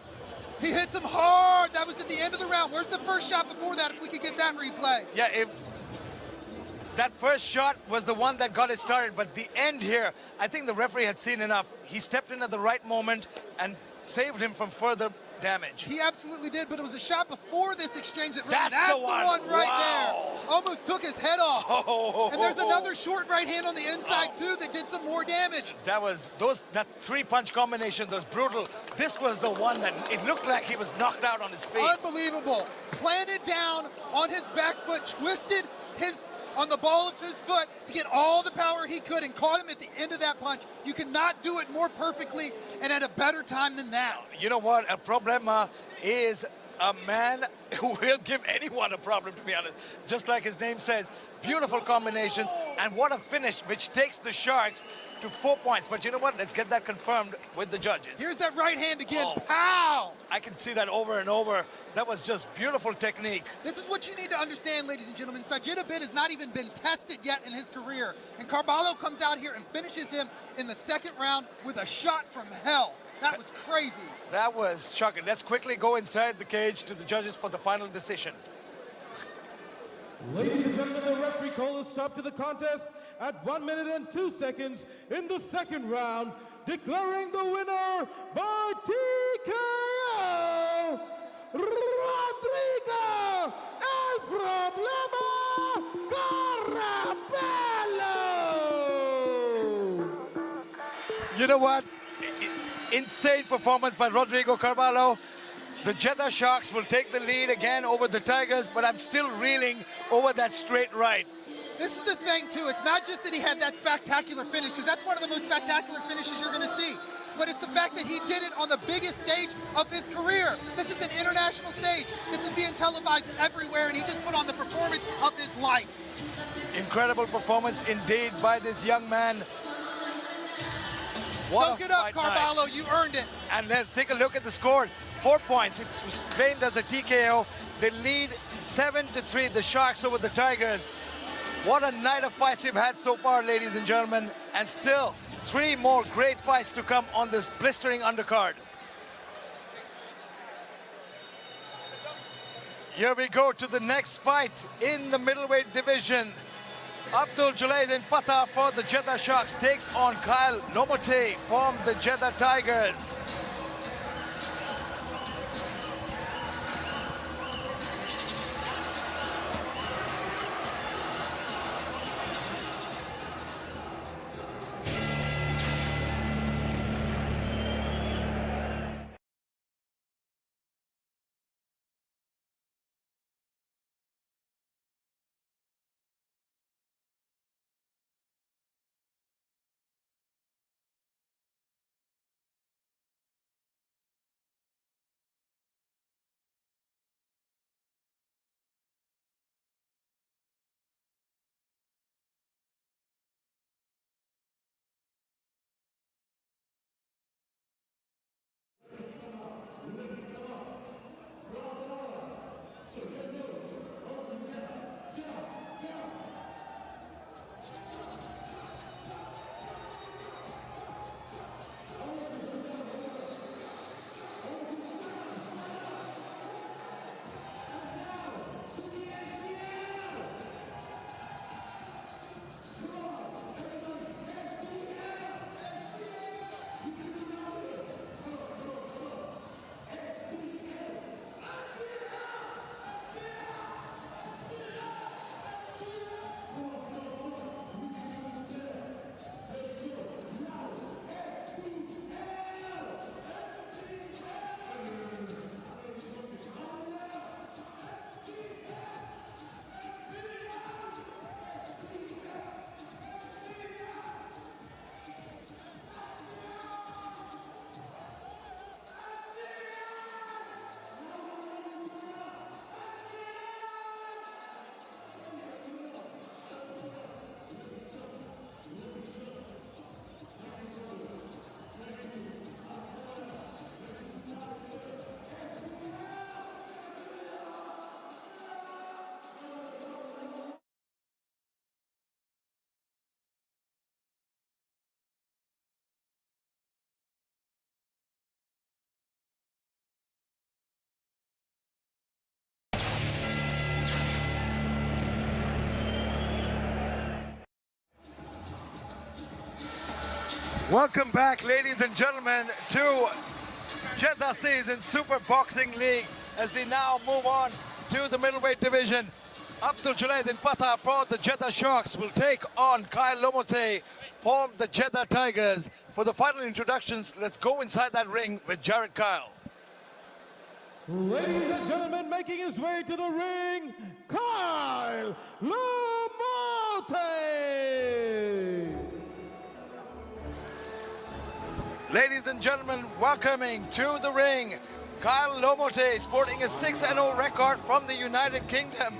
He hits him hard. That was at the end of the round. Where's the first shot before that, if we could get that replay? Yeah, that first shot was the one that got it started, but the end here, I think the referee had seen enough. He stepped in at the right moment and saved him from further damage. He absolutely did, but it was a shot before this exchange that really, that's the one right there. almost took his head off. Oh. And there's another short right hand on the inside too that did some more damage. That three-punch combination was brutal. This was the one that it looked like he was knocked out on his feet. Unbelievable. Planted down on his back foot, twisted on the ball of his foot to get all the power he could and caught him at the end of that punch. You cannot do it more perfectly and at a better time than that. You know what? A Problema is a man who will give anyone a problem, to be honest. Just like his name says, beautiful combinations, and what a finish, which takes the Sharks to 4 points. But you know what? Let's get that confirmed with the judges. Here's that right hand again. Oh. Pow! I can see that over and over. That was just beautiful technique. This is what you need to understand, ladies and gentlemen. Sajid Abid has not even been tested yet in his career. And Carvalho comes out here and finishes him in the second round with a shot from hell. That was crazy. That was shocking. Let's quickly go inside the cage to the judges for the final decision. Ladies and gentlemen, the referee called a stop to the contest at 1 minute and 2 seconds in the second round, declaring the winner by TKO, Rodrigo El Problema Carvalho. You know what? Insane performance by Rodrigo Carvalho. The Jeddah Sharks will take the lead again over the Tigers, but I'm still reeling over that straight right. This is the thing, too. It's not just that he had that spectacular finish, because that's one of the most spectacular finishes you're going to see. But it's the fact that he did it on the biggest stage of his career. This is an international stage. This is being televised everywhere, and he just put on the performance of his life. Incredible performance indeed by this young man. Soak it up, Carvalho. You earned it. And let's take a look at the score. 4 points. It was claimed as a TKO. They lead 7-3, the Sharks over the Tigers. What a night of fights we've had so far, ladies and gentlemen. And still, 3 more great fights to come on this blistering undercard. Here we go to the next fight in the middleweight division. Abdul Jalaiddin Fatah for the Jeddah Sharks takes on Kyle Lomote from the Jeddah Tigers. Welcome back, ladies and gentlemen, to Jeddah Season Super Boxing League as we now move on to the middleweight division. Abdul Jalaiddin Fatah from the Jeddah Sharks will take on Kyle Lomote from the Jeddah Tigers. For the final introductions, let's go inside that ring with Jared Kyle. Ladies and gentlemen, making his way to the ring, Kyle Lomote! Ladies and gentlemen, welcoming to the ring, Kyle Lomote, sporting a 6-0 record from the United Kingdom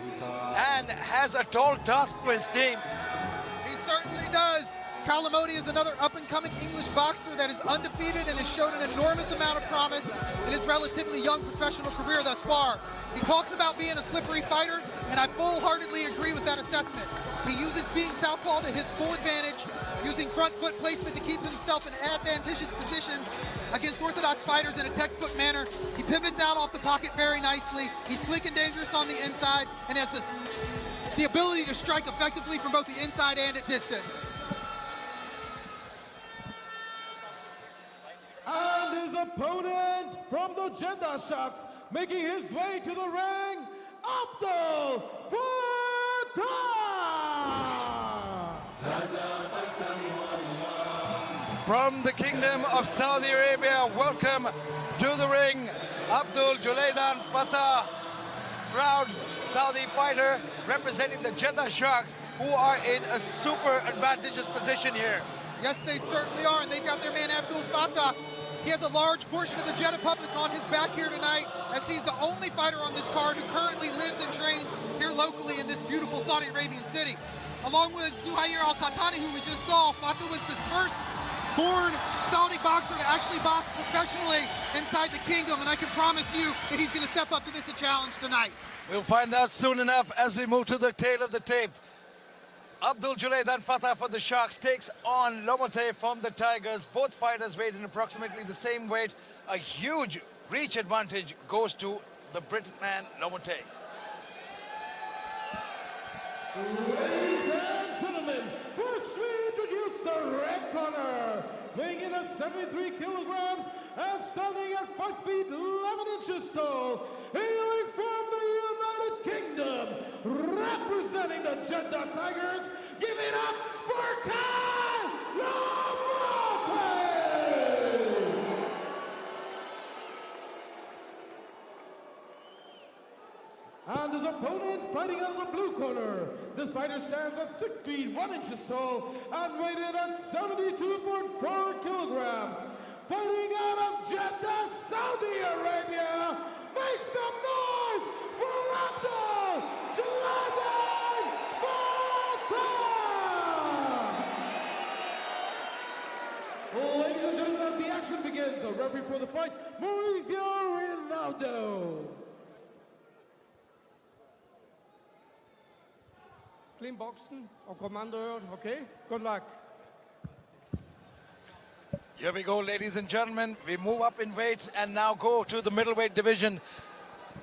and has a tall task for his team. He certainly does. Kyle Lomote is another up-and-coming English boxer that is undefeated and has shown an enormous amount of promise in his relatively young professional career thus far. He talks about being a slippery fighter, and I full-heartedly agree with that assessment. He uses being southpaw to his full advantage, using front foot placement to keep himself in advantageous positions against orthodox fighters in a textbook manner. He pivots out off the pocket very nicely. He's slick and dangerous on the inside and has the ability to strike effectively from both the inside and at distance. And his opponent from the Jeddah Sharks, making his way to the ring, Abdul Fatah! From the Kingdom of Saudi Arabia, welcome to the ring, Abdul Jalaiddin Fatah, proud Saudi fighter representing the Jeddah Sharks, who are in a super advantageous position here. Yes, they certainly are, and they've got their man Abdul Fatah. He has a large portion of the Jeddah public on his back here tonight, as he's the only fighter on this card who currently lives and trains here locally in this beautiful Saudi Arabian city. Along with Zuhair Al-Qahtani, who we just saw, Fatah was the first born Saudi boxer to actually box professionally inside the kingdom, and I can promise you that he's going to step up to this challenge tonight. We'll find out soon enough as we move to the tail of the tape. Abdul Jalaiddin Fatah for the Sharks takes on Lomote from the Tigers. Both fighters weighed in approximately the same weight. A huge reach advantage goes to the British man Lomote. Ladies and gentlemen, first we introduce the red corner, weighing in at 73 kilograms and standing at 5 feet 11 inches tall, hailing from the United Kingdom, representing the Jeddah Tigers, give it up for Kyle Lomote! And his opponent fighting out of the blue corner. This fighter stands at 6 feet 1 inches tall and weighed in at 72.4 kilograms. Fighting out of Jeddah, Saudi Arabia, make some noise for Abdul Jalaiddin Fatah! Ladies and gentlemen, as the action begins, the referee for the fight, Mauricio Rinaldo. Clean boxen og kommando, okay? Good luck. Here we go, ladies and gentlemen. We move up in weight and now go to the middleweight division.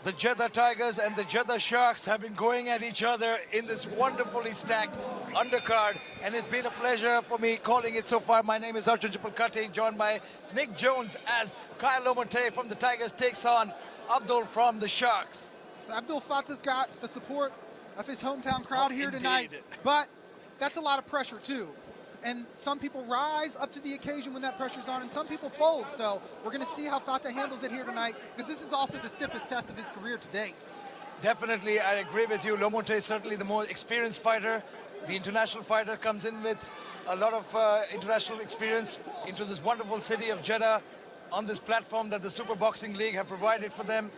The Jeddah Tigers and the Jeddah Sharks have been going at each other in this wonderfully stacked undercard, and it's been a pleasure for me calling it so far. My name is Arjun Chapulkati, joined by Nick Jones as Kyle Lomote from the Tigers takes on Abdul from the Sharks. So Abdul Fatah's got the support of his hometown crowd here tonight, but that's a lot of pressure too. And some people rise up to the occasion when that pressure's on, and some people fold. So we're going to see how Fatah handles it here tonight, because this is also the stiffest test of his career to date. Definitely, I agree with you. Lomote is certainly the more experienced fighter. The international fighter comes in with a lot of international experience into this wonderful city of Jeddah on this platform that the Super Boxing League have provided for them.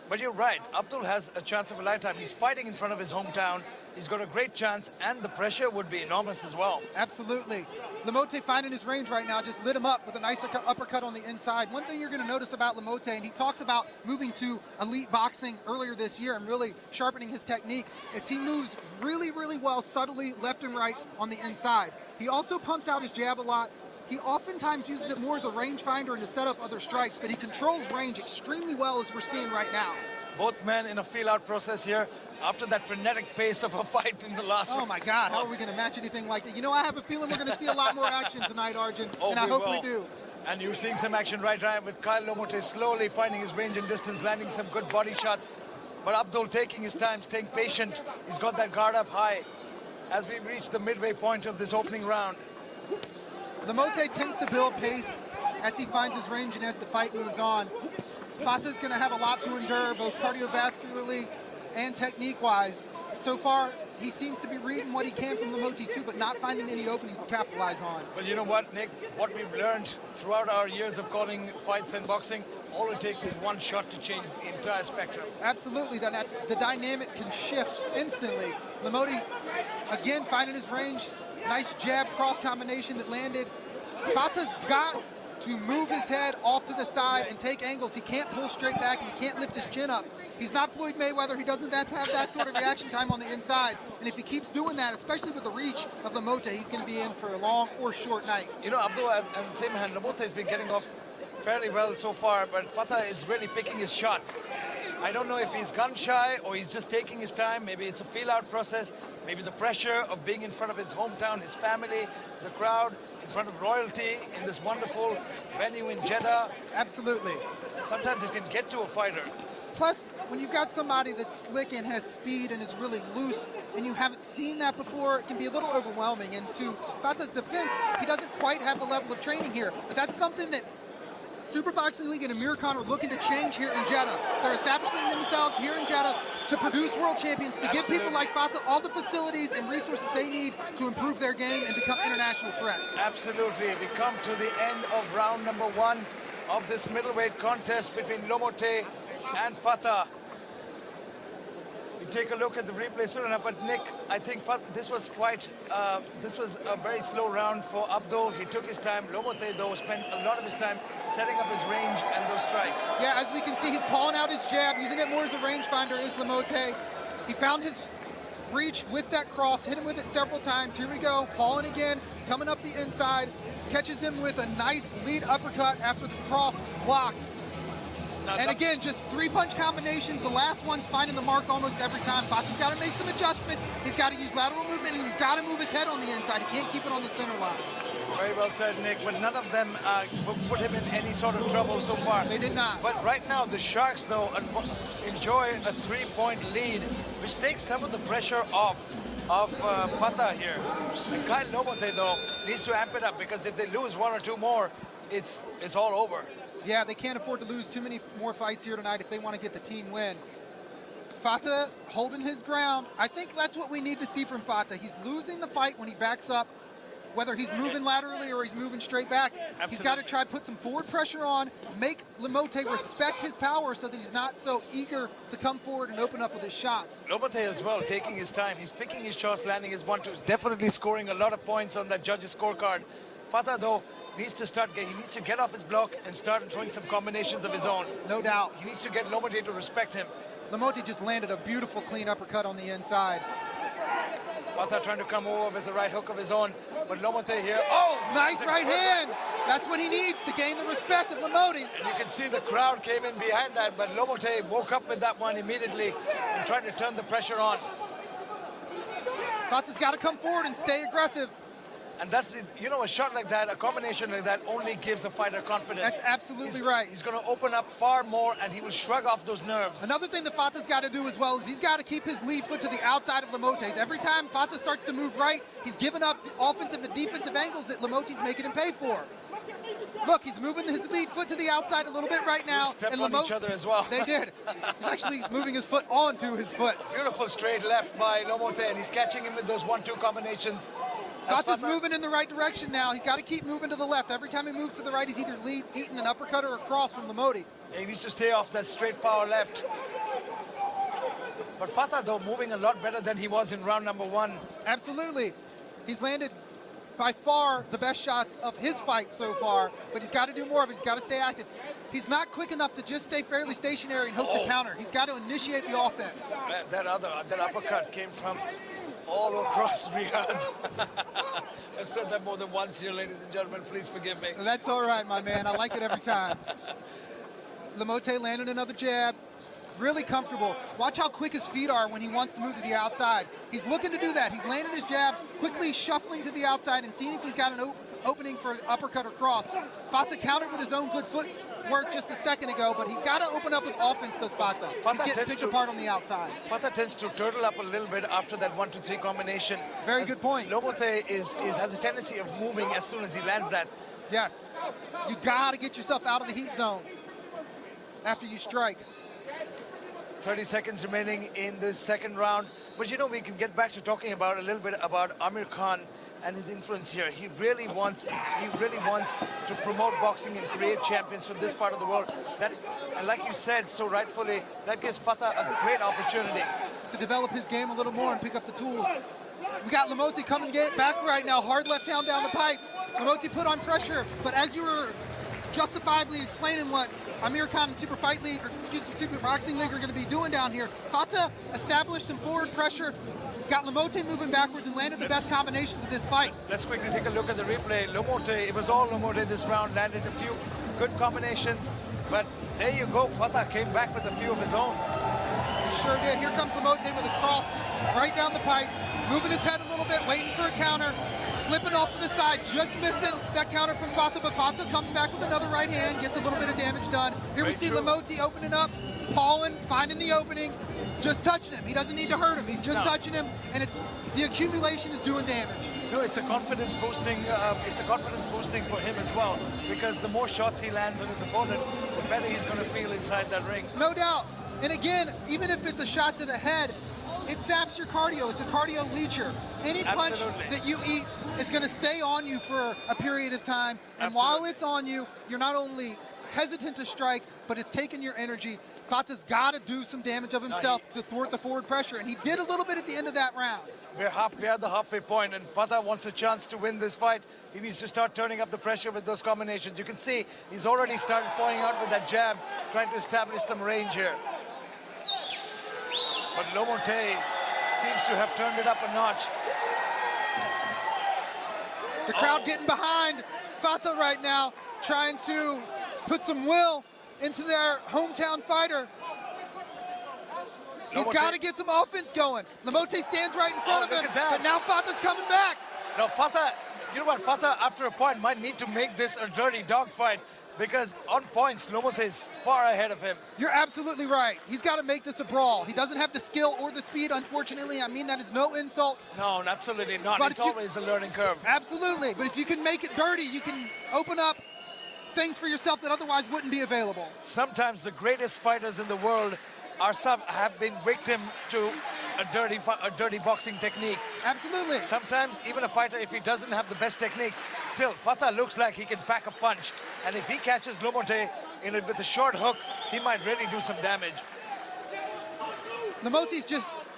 But you're right, Abdul has a chance of a lifetime. He's fighting in front of his hometown. He's got a great chance, and the pressure would be enormous as well. Absolutely. Lomote finding his range right now just lit him up with a nice uppercut on the inside. One thing you're going to notice about Lomote, and he talks about moving to elite boxing earlier this year and really sharpening his technique, is he moves really, really well subtly left and right on the inside. He also pumps out his jab a lot. He oftentimes uses it more as a rangefinder and to set up other strikes, but he controls range extremely well, as we're seeing right now. Both men in a feel-out process here after that frenetic pace of a fight in the last one. Oh my God, how are we going to match anything like that? You know, I have a feeling we're going to see a lot more action tonight, Arjun, and I hope we do. And you're seeing some action right with Kyle Lomote slowly finding his range and distance, landing some good body shots. But Abdul taking his time, staying patient. He's got that guard up high as we reach the midway point of this opening round. Lamote tends to build pace as he finds his range and as the fight moves on. Fata's going to have a lot to endure, both cardiovascularly and technique-wise. So far, he seems to be reading what he can from Lamote too, but not finding any openings to capitalize on. But you know what, Nick? What we've learned throughout our years of calling fights and boxing, all it takes is one shot to change the entire spectrum. Absolutely, the dynamic can shift instantly. Lamote, again, finding his range. Nice jab cross combination that landed. Fata's got to move his head off to the side and take angles. He can't pull straight back and he can't lift his chin up. He's not Floyd Mayweather. He doesn't have that sort of reaction time on the inside. And if he keeps doing that, especially with the reach of Lamote, he's going to be in for a long or short night. You know, Abdul, on the same hand, Lamote has been getting off fairly well so far, but Fata is really picking his shots. I don't know if he's gun shy or he's just taking his time. Maybe it's a feel-out process. Maybe the pressure of being in front of his hometown, his family, the crowd, in front of royalty in this wonderful venue in Jeddah. Absolutely. Sometimes it can get to a fighter. Plus, when you've got somebody that's slick and has speed and is really loose, and you haven't seen that before, it can be a little overwhelming. And to Fata's defense, he doesn't quite have the level of training here. But that's something that Super Boxing League and Amir Khan are looking to change here in Jeddah. They're establishing themselves here in Jeddah to produce world champions, to give people like Fata all the facilities and resources they need to improve their game and become international threats. Absolutely. We come to the end of round number 1 of this middleweight contest between Lamote and Fata. We take a look at the replay soon enough, but Nick, I think this was a very slow round for Abdul. He took his time. Lamote, though, spent a lot of his time setting up his range and those strikes. Yeah, as we can see, he's pulling out his jab, using it more as a rangefinder is Lamote. He found his reach with that cross, hit him with it several times. Here we go, Paulin again, coming up the inside, catches him with a nice lead uppercut after the cross was blocked. And again, just 3-punch combinations. The last one's finding the mark almost every time. Fata's got to make some adjustments. He's got to use lateral movement, and he's got to move his head on the inside. He can't keep it on the center line. Very well said, Nick, but none of them put him in any sort of trouble so far. They did not. But right now, the Sharks, though, enjoy a 3-point lead, which takes some of the pressure off of Fata here. And Kyle Lamote, though, needs to amp it up, because if they lose 1 or 2 more, it's all over. Yeah, they can't afford to lose too many more fights here tonight if they want to get the team win. Fata holding his ground. I think that's what we need to see from Fata. He's losing the fight when he backs up, whether he's moving laterally or he's moving straight back. Absolutely. He's got to try to put some forward pressure on, make Lamote respect his power so that he's not so eager to come forward and open up with his shots. Lamote as well, taking his time. He's picking his shots, landing his 1-2s, definitely scoring a lot of points on that judge's scorecard. Fata, though, needs to get off his block and start throwing some combinations of his own. No doubt. He needs to get Lamote to respect him. Lamote just landed a beautiful clean uppercut on the inside. Fata trying to come over with the right hook of his own, but Lamote here, nice right hand. That's what he needs to gain the respect of Lamote. And you can see the crowd came in behind that, but Lamote woke up with that one immediately and tried to turn the pressure on. Fata's got to come forward and stay aggressive. And that's, a shot like that, a combination like that only gives a fighter confidence. That's absolutely right. He's going to open up far more, and he will shrug off those nerves. Another thing that Fata's got to do as well is he's got to keep his lead foot to the outside of Lamote's. Every time Fata starts to move right, he's giving up the offensive and defensive angles that Lamote's making him pay for. Look, he's moving his lead foot to the outside a little bit right now. They stepped on each other as well. They did. He's actually moving his foot onto his foot. Beautiful straight left by Lamote, and he's catching him with those 1-2 combinations. Fata's moving in the right direction now. He's got to keep moving to the left. Every time he moves to the right, he's either eating an uppercut or a cross from Lamote. Yeah, he needs to stay off that straight power left. But Fata, though, moving a lot better than he was in round number 1. Absolutely. He's landed by far the best shots of his fight so far, but he's got to do more of it. He's got to stay active. He's not quick enough to just stay fairly stationary and hope to counter. He's got to initiate the offense. Man, that uppercut came from all across Riyadh. I've said that more than once here, ladies and gentlemen. Please forgive me. That's all right, my man. I like it every time. Lamote landed another jab. really comfortable. Watch how quick his feet are when he wants to move to the outside. He's looking to do that. He's landing his jab, quickly shuffling to the outside and seeing if he's got an opening for an uppercut or cross. Fata countered with his own good footwork just a second ago, but he's got to open up with offense, does Fata. He's getting picked apart on the outside. Fata tends to turtle up a little bit after that 1-2-3 combination. Very good point. Lomote has a tendency of moving as soon as he lands that. Yes. You got to get yourself out of the heat zone after you strike. 30 seconds remaining in this second round. But you know, we can get back to talking about a little bit about Amir Khan and his influence here. He really wants to promote boxing and create champions from this part of the world. And like you said so rightfully, that gives Fata a great opportunity to develop his game a little more and pick up the tools. We got Lamote coming back right now, hard left hand down the pipe. Lamote put on pressure, but as you were justifiably explaining what Amir Khan and Super Fight League, or excuse me, Super Boxing League are going to be doing down here, Fata established some forward pressure, got Lamote moving backwards and landed the best combinations of this fight. Let's quickly take a look at the replay. Lamote, it was all Lamote this round, landed a few good combinations, but there you go, Fata came back with a few of his own. He sure did. Here comes Lamote with a cross right down the pipe, moving his head a little bit, waiting for a counter, slipping off to the side, just missing that counter from Fata, but Fata comes back with another right hand, gets a little bit of damage done. Here we see Lamote opening up, Paulin finding the opening, just touching him. He doesn't need to hurt him, he's just touching him, and the accumulation is doing damage. No, it's a confidence boosting. It's a confidence boosting for him as well, because the more shots he lands on his opponent, the better he's going to feel inside that ring. No doubt. And again, even if it's a shot to the head, it zaps your cardio. It's a cardio leecher. Any punch that you eat is going to stay on you for a period of time. And while it's on you, you're not only hesitant to strike, but it's taking your energy. Fata's got to do some damage of himself to thwart the forward pressure, and he did a little bit at the end of that round. We're at the halfway point, and Fata wants a chance to win this fight. He needs to start turning up the pressure with those combinations. You can see he's already started pouring out with that jab, trying to establish some range here. But Lamote seems to have turned it up a notch. The crowd getting behind Fata right now, trying to put some will into their hometown fighter. He's got to get some offense going. Lamote stands right in front of him, but now Fata's coming back. Now Fata, you know what, Fata after a point might need to make this a dirty dogfight, because on points, Lamote is far ahead of him. You're absolutely right. He's got to make this a brawl. He doesn't have the skill or the speed, unfortunately. I mean, that is no insult. No, absolutely not. But it's always a learning curve. Absolutely. But if you can make it dirty, you can open up things for yourself that otherwise wouldn't be available. Sometimes the greatest fighters in the world have been victim to a dirty boxing technique. Absolutely. Sometimes even a fighter, if he doesn't have the best technique, still Fata looks like he can pack a punch. And if he catches Lamote with a short hook, he might really do some damage. Lamote's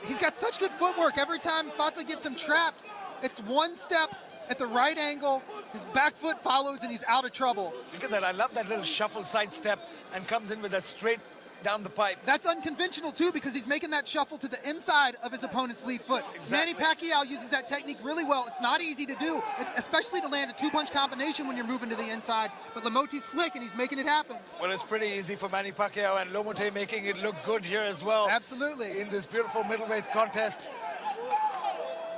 he's got such good footwork. Every time Fata gets him trapped, it's one step at the right angle, his back foot follows, and he's out of trouble. Look at that. I love that little shuffle sidestep and comes in with that straight down the pipe. That's unconventional too, because he's making that shuffle to the inside of his opponent's lead foot. Exactly. Manny Pacquiao uses that technique really well. It's not easy to do, especially to land a two-punch combination when you're moving to the inside, but Lamote's slick and he's making it happen. Well, it's pretty easy for Manny Pacquiao, and Lamote making it look good here as well. Absolutely. In this beautiful middleweight contest.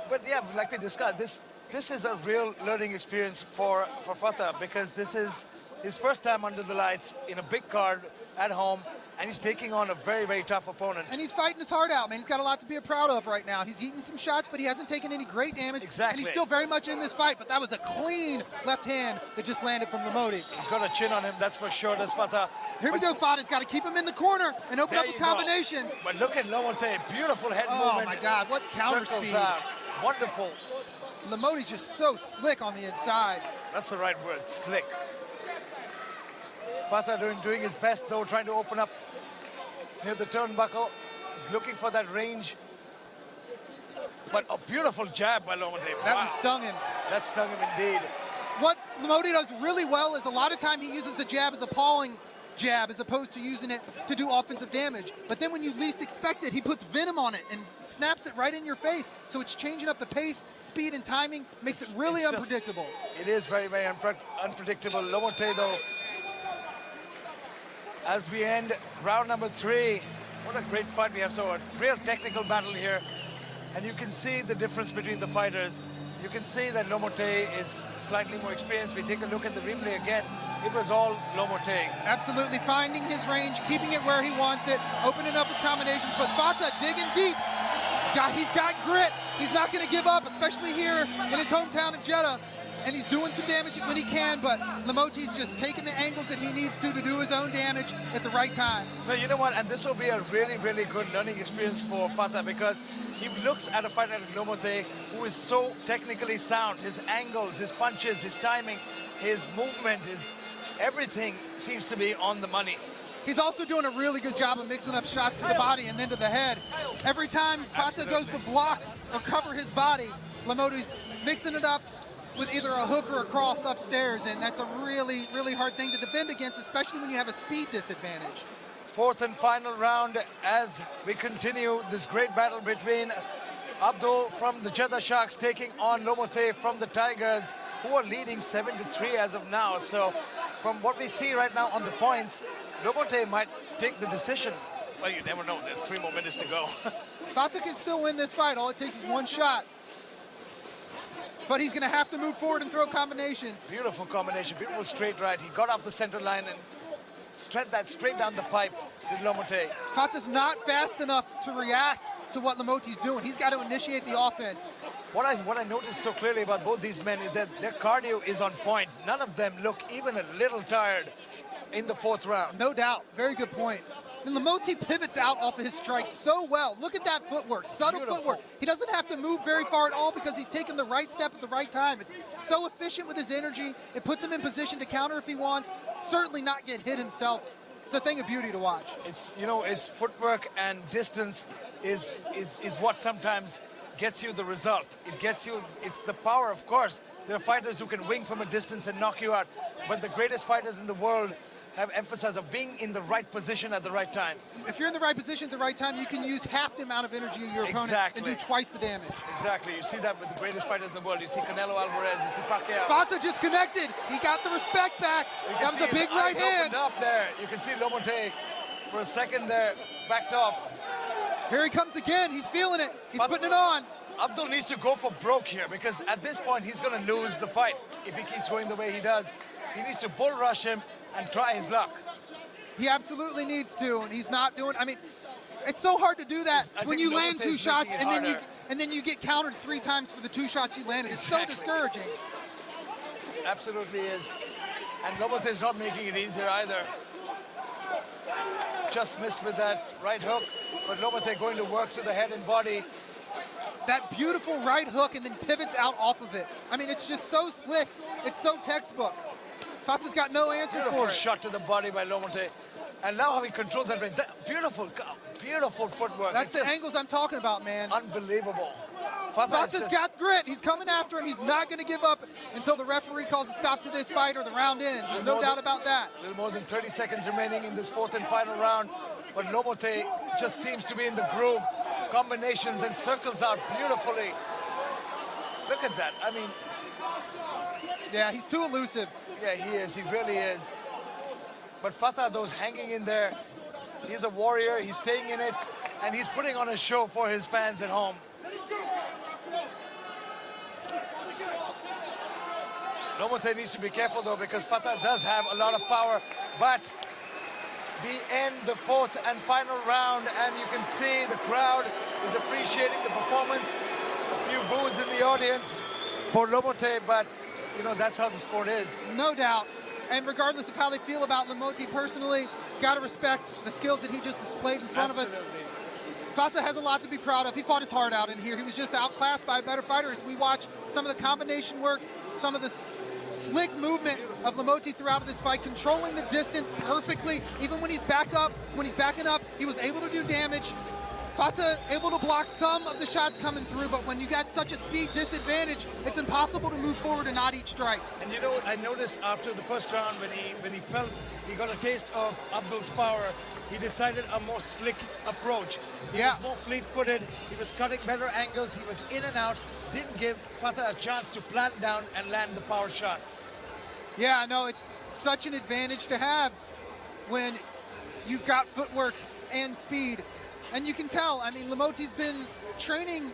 But yeah, like we discussed, this is a real learning experience for Fata, because this is his first time under the lights in a big card at home, and he's taking on a very, very tough opponent. And he's fighting his heart out, man. He's got a lot to be proud of right now. He's eaten some shots, but he hasn't taken any great damage. Exactly. And he's still very much in this fight, but that was a clean left hand that just landed from Lamote. He's got a chin on him, that's for sure, that's Fata. Here we go, Fata's got to keep him in the corner and open up the combinations. But look at Lamote, beautiful head movement. Oh my God, what counter Circles speed. out. Wonderful. Lamote's just so slick on the inside. That's the right word, slick. Fata doing his best though, trying to open up near the turnbuckle. He's looking for that range. But a beautiful jab by Lamote. That one stung him. That stung him indeed. What Lamote does really well is a lot of time he uses the jab as a pawing jab as opposed to using it to do offensive damage. But then when you least expect it, he puts venom on it and snaps it right in your face. So it's changing up the pace, speed, and timing, makes it really unpredictable. It is very, very unpredictable. Lamote, though, as we end round number 3, What a great fight we have. So a real technical battle here. And you can see the difference between the fighters. You can see that Lomote is slightly more experienced. We take a look at the replay again. It was all Lomote. Absolutely finding his range, keeping it where he wants it, opening up with combinations. But Fata digging deep. He's got grit. He's not going to give up, especially here in his hometown of Jeddah. And he's doing some damage when he can, but Lomote's just taking the angles that he needs to do his own damage at the right time. So you know what, and this will be a really, really good learning experience for Fata because he looks at a fighter like Lomote who is so technically sound. His angles, his punches, his timing, his movement, his everything seems to be on the money. He's also doing a really good job of mixing up shots to the body and then to the head. Every time Fata goes to block or cover his body, Lomote's mixing it up with either a hook or a cross upstairs, and that's a really, really hard thing to defend against, especially when you have a speed disadvantage. Fourth and final round as we continue this great battle between Abdul from the Jeddah Sharks taking on Lomote from the Tigers, who are leading 7-3 as of now. So from what we see right now on the points, Lomote might take the decision. Well, you never know. There are 3 more minutes to go. Fata can still win this fight. All it takes is one shot. But he's going to have to move forward and throw combinations. Beautiful combination, beautiful straight right. He got off the center line and sent that straight down the pipe with Lomote. Fata's not fast enough to react to what Lomote's doing. He's got to initiate the offense. What I noticed so clearly about both these men is that their cardio is on point. None of them look even a little tired in the 4th round. No doubt. Very good point. And Lomote pivots out off of his strikes so well. Look at that footwork, subtle footwork. He doesn't have to move very far at all because he's taking the right step at the right time. It's so efficient with his energy. It puts him in position to counter if he wants. Certainly not get hit himself. It's a thing of beauty to watch. It's, you know, it's footwork and distance is what sometimes gets you the result. It gets you, it's the power, of course. There are fighters who can wing from a distance and knock you out. But the greatest fighters in the world have emphasized of being in the right position at the right time. If you're in the right position at the right time, you can use half the amount of energy of your opponent and do twice the damage. Exactly. You see that with the greatest fighters in the world. You see Canelo Alvarez, you see Pacquiao. Fata just connected. He got the respect back. That was a big right hand. Up there. You can see Lomote for a second there, backed off. Here he comes again. He's feeling it. He's putting it on. Abdul needs to go for broke here because at this point he's going to lose the fight if he keeps going the way he does. He needs to bull rush him and try his luck. He absolutely needs to, and he's not doing. I mean, it's so hard to do that when you land 2 shots and then you get countered 3 times for the 2 shots you landed. It's so discouraging. Absolutely is. And Lomote is not making it easier either. Just missed with that right hook, but Lomote going to work to the head and body. That beautiful right hook and then pivots out off of it. I mean, it's just so slick. It's so textbook. Fata's got no answer for it. Shot to the body by Lomote. And now how he controls that range. Beautiful, beautiful footwork. That's the angles I'm talking about, man. Unbelievable. Fata's got grit. He's coming after him. He's not going to give up until the referee calls a stop to this fight or the round ends. There's no doubt about that. A little more than 30 seconds remaining in this 4th and final round. But Lomote just seems to be in the groove. Combinations and circles out beautifully. Look at that. I mean... Yeah, he's too elusive. Yeah, he is. He really is. But Fata, those hanging in there. He's a warrior. He's staying in it. And he's putting on a show for his fans at home. Lomote needs to be careful, though, because Fata does have a lot of power. But we end the 4th and final round, and you can see the crowd is appreciating the performance. A few boos in the audience for Lomote, but, you know, that's how the sport is. No doubt. And regardless of how they feel about Lomote personally, got to respect the skills that he just displayed in front of us. Fata has a lot to be proud of. He fought his heart out in here. He was just outclassed by better fighters. We watch some of the combination work, some of the slick movement of Lomote throughout this fight, controlling the distance perfectly. Even when he's back up, when he's backing up, he was able to do damage. Fata able to block some of the shots coming through, but when you got such a speed disadvantage, it's impossible to move forward and not eat strikes. And you know what I noticed after the first round, when he felt he got a taste of Abdul's power, he decided a more slick approach. He was more fleet-footed, he was cutting better angles, he was in and out, didn't give Fata a chance to plant down and land the power shots. Yeah, no, it's such an advantage to have when you've got footwork and speed. And you can tell, I mean, Lamoti's been training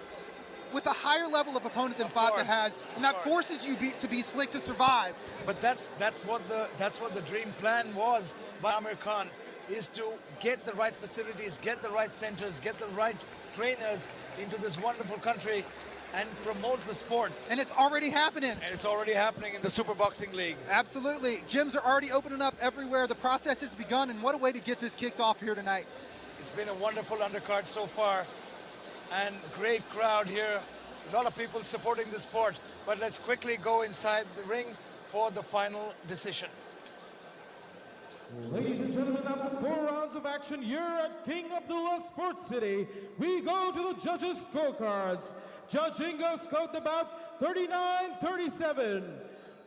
with a higher level of opponent than Fatah has, and that forces you to be slick to survive. But that's what the dream plan was by Amir Khan, is to get the right facilities, get the right centers, get the right trainers into this wonderful country and promote the sport. And it's already happening. And it's already happening in the Super Boxing League. Absolutely. Gyms are already opening up everywhere. The process has begun, and what a way to get this kicked off here tonight. It's been a wonderful undercard so far, and great crowd here. A lot of people supporting the sport. But let's quickly go inside the ring for the final decision. Ladies and gentlemen, after 4 rounds of action here at King Abdullah Sports City, we go to the judges' scorecards. Judge Ingo scored the bout 39-37.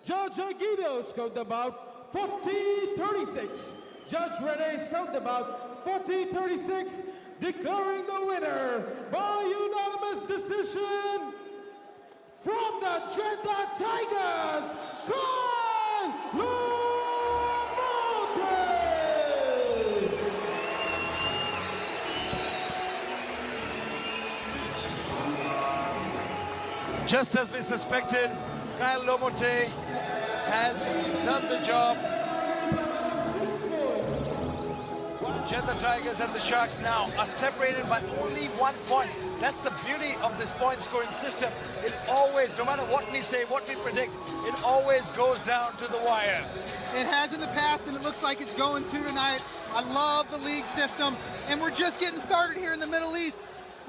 Judge Aguido scored the bout 40-36. Judge Rene scored the bout 40-36, declaring the winner by unanimous decision from the Jeddah Tigers, Khan Lamote! Just as we suspected, Kyle Lamote has done the job. Jeddah Tigers and the Sharks now are separated by only 1 point. That's the beauty of this point scoring system. It always, no matter what we say, what we predict, it always goes down to the wire. It has in the past, and it looks like it's going to tonight. I love the league system, and we're just getting started here in the Middle East.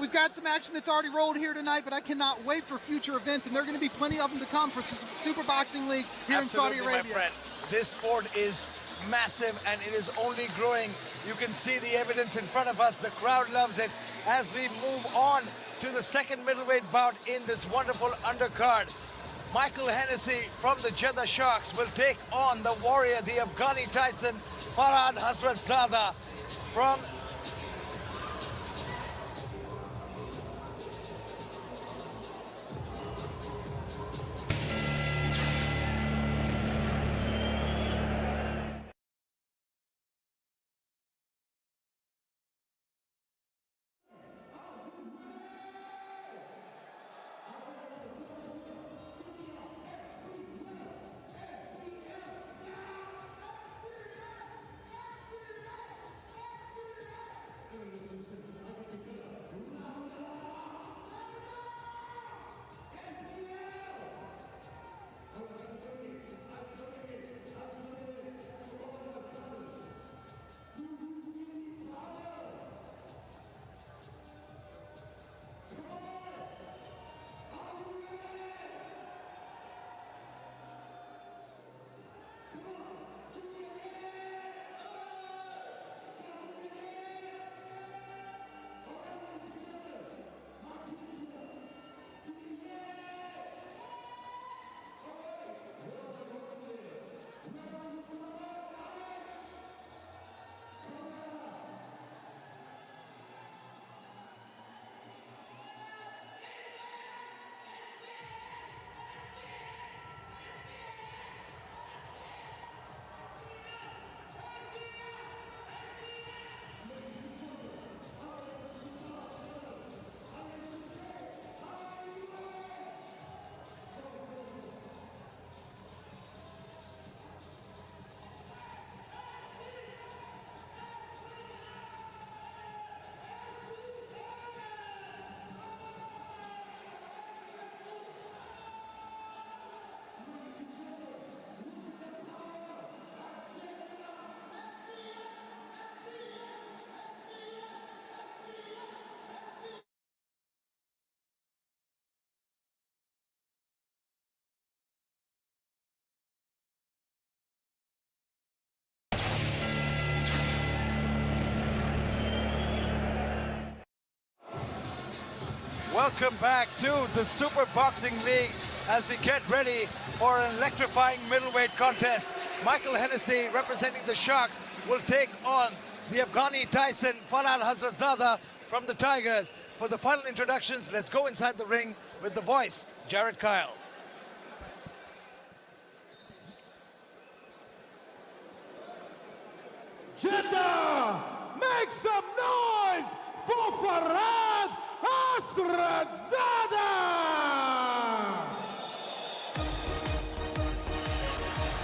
We've got some action that's already rolled here tonight, but I cannot wait for future events, and there are going to be plenty of them to come for Super Boxing League here Absolutely, in Saudi Arabia. my friend. This sport is massive, and it is only growing. You can see the evidence in front of us. The crowd loves it as we move on to the second middleweight bout in this wonderful undercard. Michael Hennessy from the Jeddah Sharks will take on the warrior, the Afghani Tyson, Farhad Hasratzada from Welcome back to the Super Boxing League as we get ready for an electrifying middleweight contest. Michael Hennessy, representing the Sharks, will take on the Afghani Tyson, Farhad Hasratzada from the Tigers. For the final introductions, let's go inside the ring with the voice, Jared Kyle. Jeddah, make some noise! Nasradzada!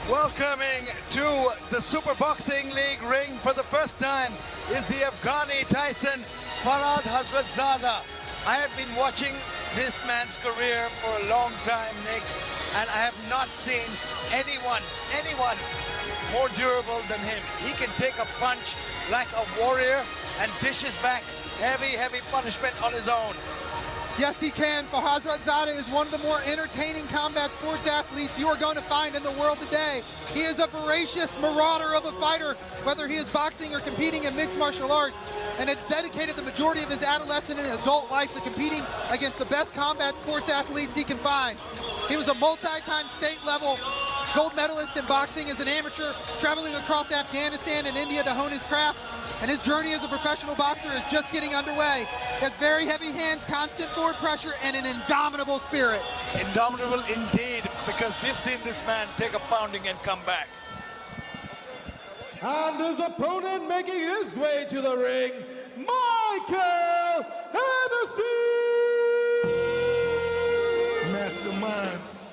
Welcoming to the Super Boxing League ring for the first time is the Afghani Tyson, Farhad Hazratzada. I have been watching this man's career for a long time, Nick, and I have not seen anyone more durable than him. He can take a punch like a warrior and dishes back heavy punishment on his own. Yes, he can. Farhad Hazratzada is one of the more entertaining combat sports athletes you are going to find in the world today. He is a voracious marauder of a fighter, whether he is boxing or competing in mixed martial arts, and has dedicated the majority of his adolescent and adult life to competing against the best combat sports athletes he can find. He was a multi-time state-level gold medalist in boxing as an amateur, traveling across Afghanistan and India to hone his craft. And his journey as a professional boxer is just getting underway. He has very heavy hands, constant forward pressure, and an indomitable spirit. Indomitable indeed, because we've seen this man take a pounding and come back. And his opponent making his way to the ring, Michael Hennessy! Masterminds.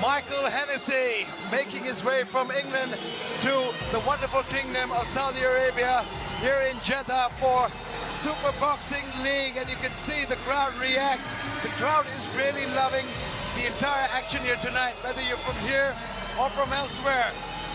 Michael Hennessy making his way from England to the wonderful kingdom of Saudi Arabia here in Jeddah for Super Boxing League, and you can see the crowd react. The crowd is really loving the entire action here tonight, whether you're from here or from elsewhere.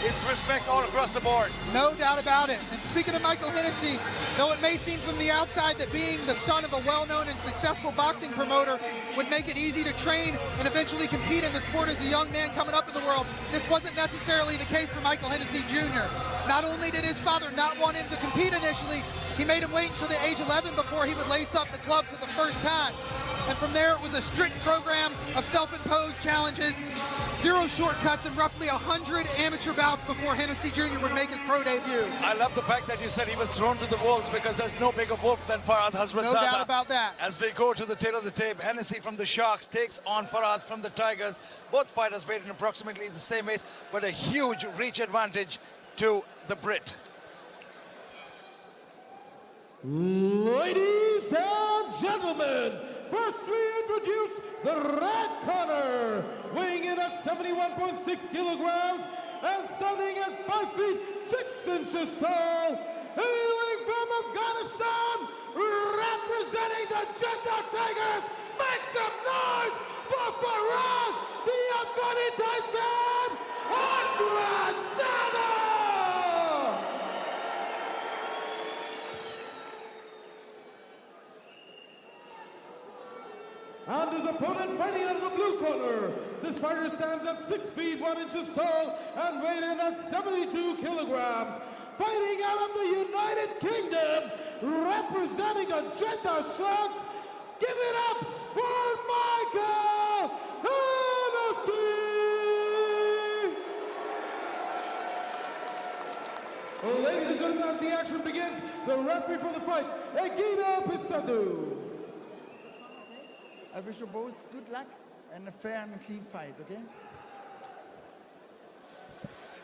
It's respect all across the board. No doubt about it. And speaking of Michael Hennessy, though it may seem from the outside that being the son of a well-known and successful boxing promoter would make it easy to train and eventually compete in the sport as a young man coming up in the world, this wasn't necessarily the case for Michael Hennessy Jr. Not only did his father not want him to compete initially, he made him wait until the age 11 before he would lace up the club for the first time. And from there, it was a strict program of self-imposed challenges, 0 shortcuts, and roughly 100 amateur bouts before Hennessy Jr. would make his pro debut. I love the fact that you said he was thrown to the wolves, because there's no bigger wolf than Farhad Hazratzada. No doubt about that. As we go to the tail of the tape, Hennessy from the Sharks takes on Farhad from the Tigers. Both fighters weighed in approximately the same weight, but a huge reach advantage to the Brit. Ladies and gentlemen, first we introduce the red corner, weighing in at 71.6 kilograms and standing at 5 feet 6 inches tall, hailing from Afghanistan, representing the Jeddah Tigers. Make some noise for Farhad, the Afghani Tyson, Hazratzada! And his opponent fighting out of the blue corner. This fighter stands at 6 feet 1 inches tall and weighed in at 72 kilograms. Fighting out of the United Kingdom, representing the Jeddah Sharks. Give it up for Michael Hennessy! Ladies and gentlemen, as the action begins, the referee for the fight, Egina Pisadu. I wish you both good luck and a fair and clean fight, okay?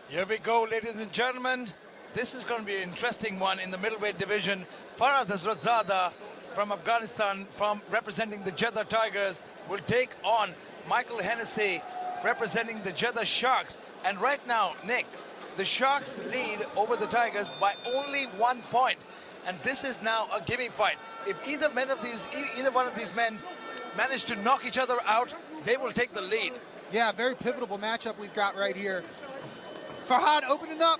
Here we go, ladies and gentlemen. This is going to be an interesting one in the middleweight division. Farhad Hazratzada from Afghanistan, representing the Jeddah Tigers, will take on Michael Hennessy, representing the Jeddah Sharks. And right now, Nick, the Sharks lead over the Tigers by only 1 point. And this is now a gimme fight. If either one of these men manage to knock each other out, they will take the lead. Yeah, very pivotal matchup we've got right here. Farhad opening up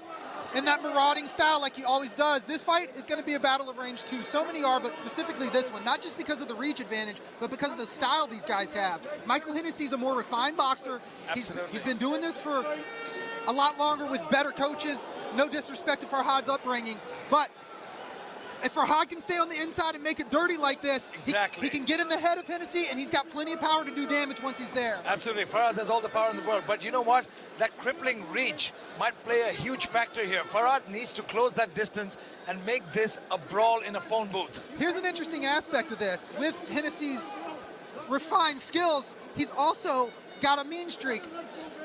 in that marauding style like he always does. This fight is going to be a battle of range 2. So many are, but specifically this one, not just because of the reach advantage, but because of the style these guys have. Michael Hennessy's a more refined boxer. He's been doing this for a lot longer with better coaches. No disrespect to Farhad's upbringing, but if Farhad can stay on the inside and make it dirty like this, he can get in the head of Hennessy, and he's got plenty of power to do damage once he's there. Absolutely. Farhad has all the power in the world. But you know what? That crippling reach might play a huge factor here. Farhad needs to close that distance and make this a brawl in a phone booth. Here's an interesting aspect of this. With Hennessy's refined skills, he's also got a mean streak.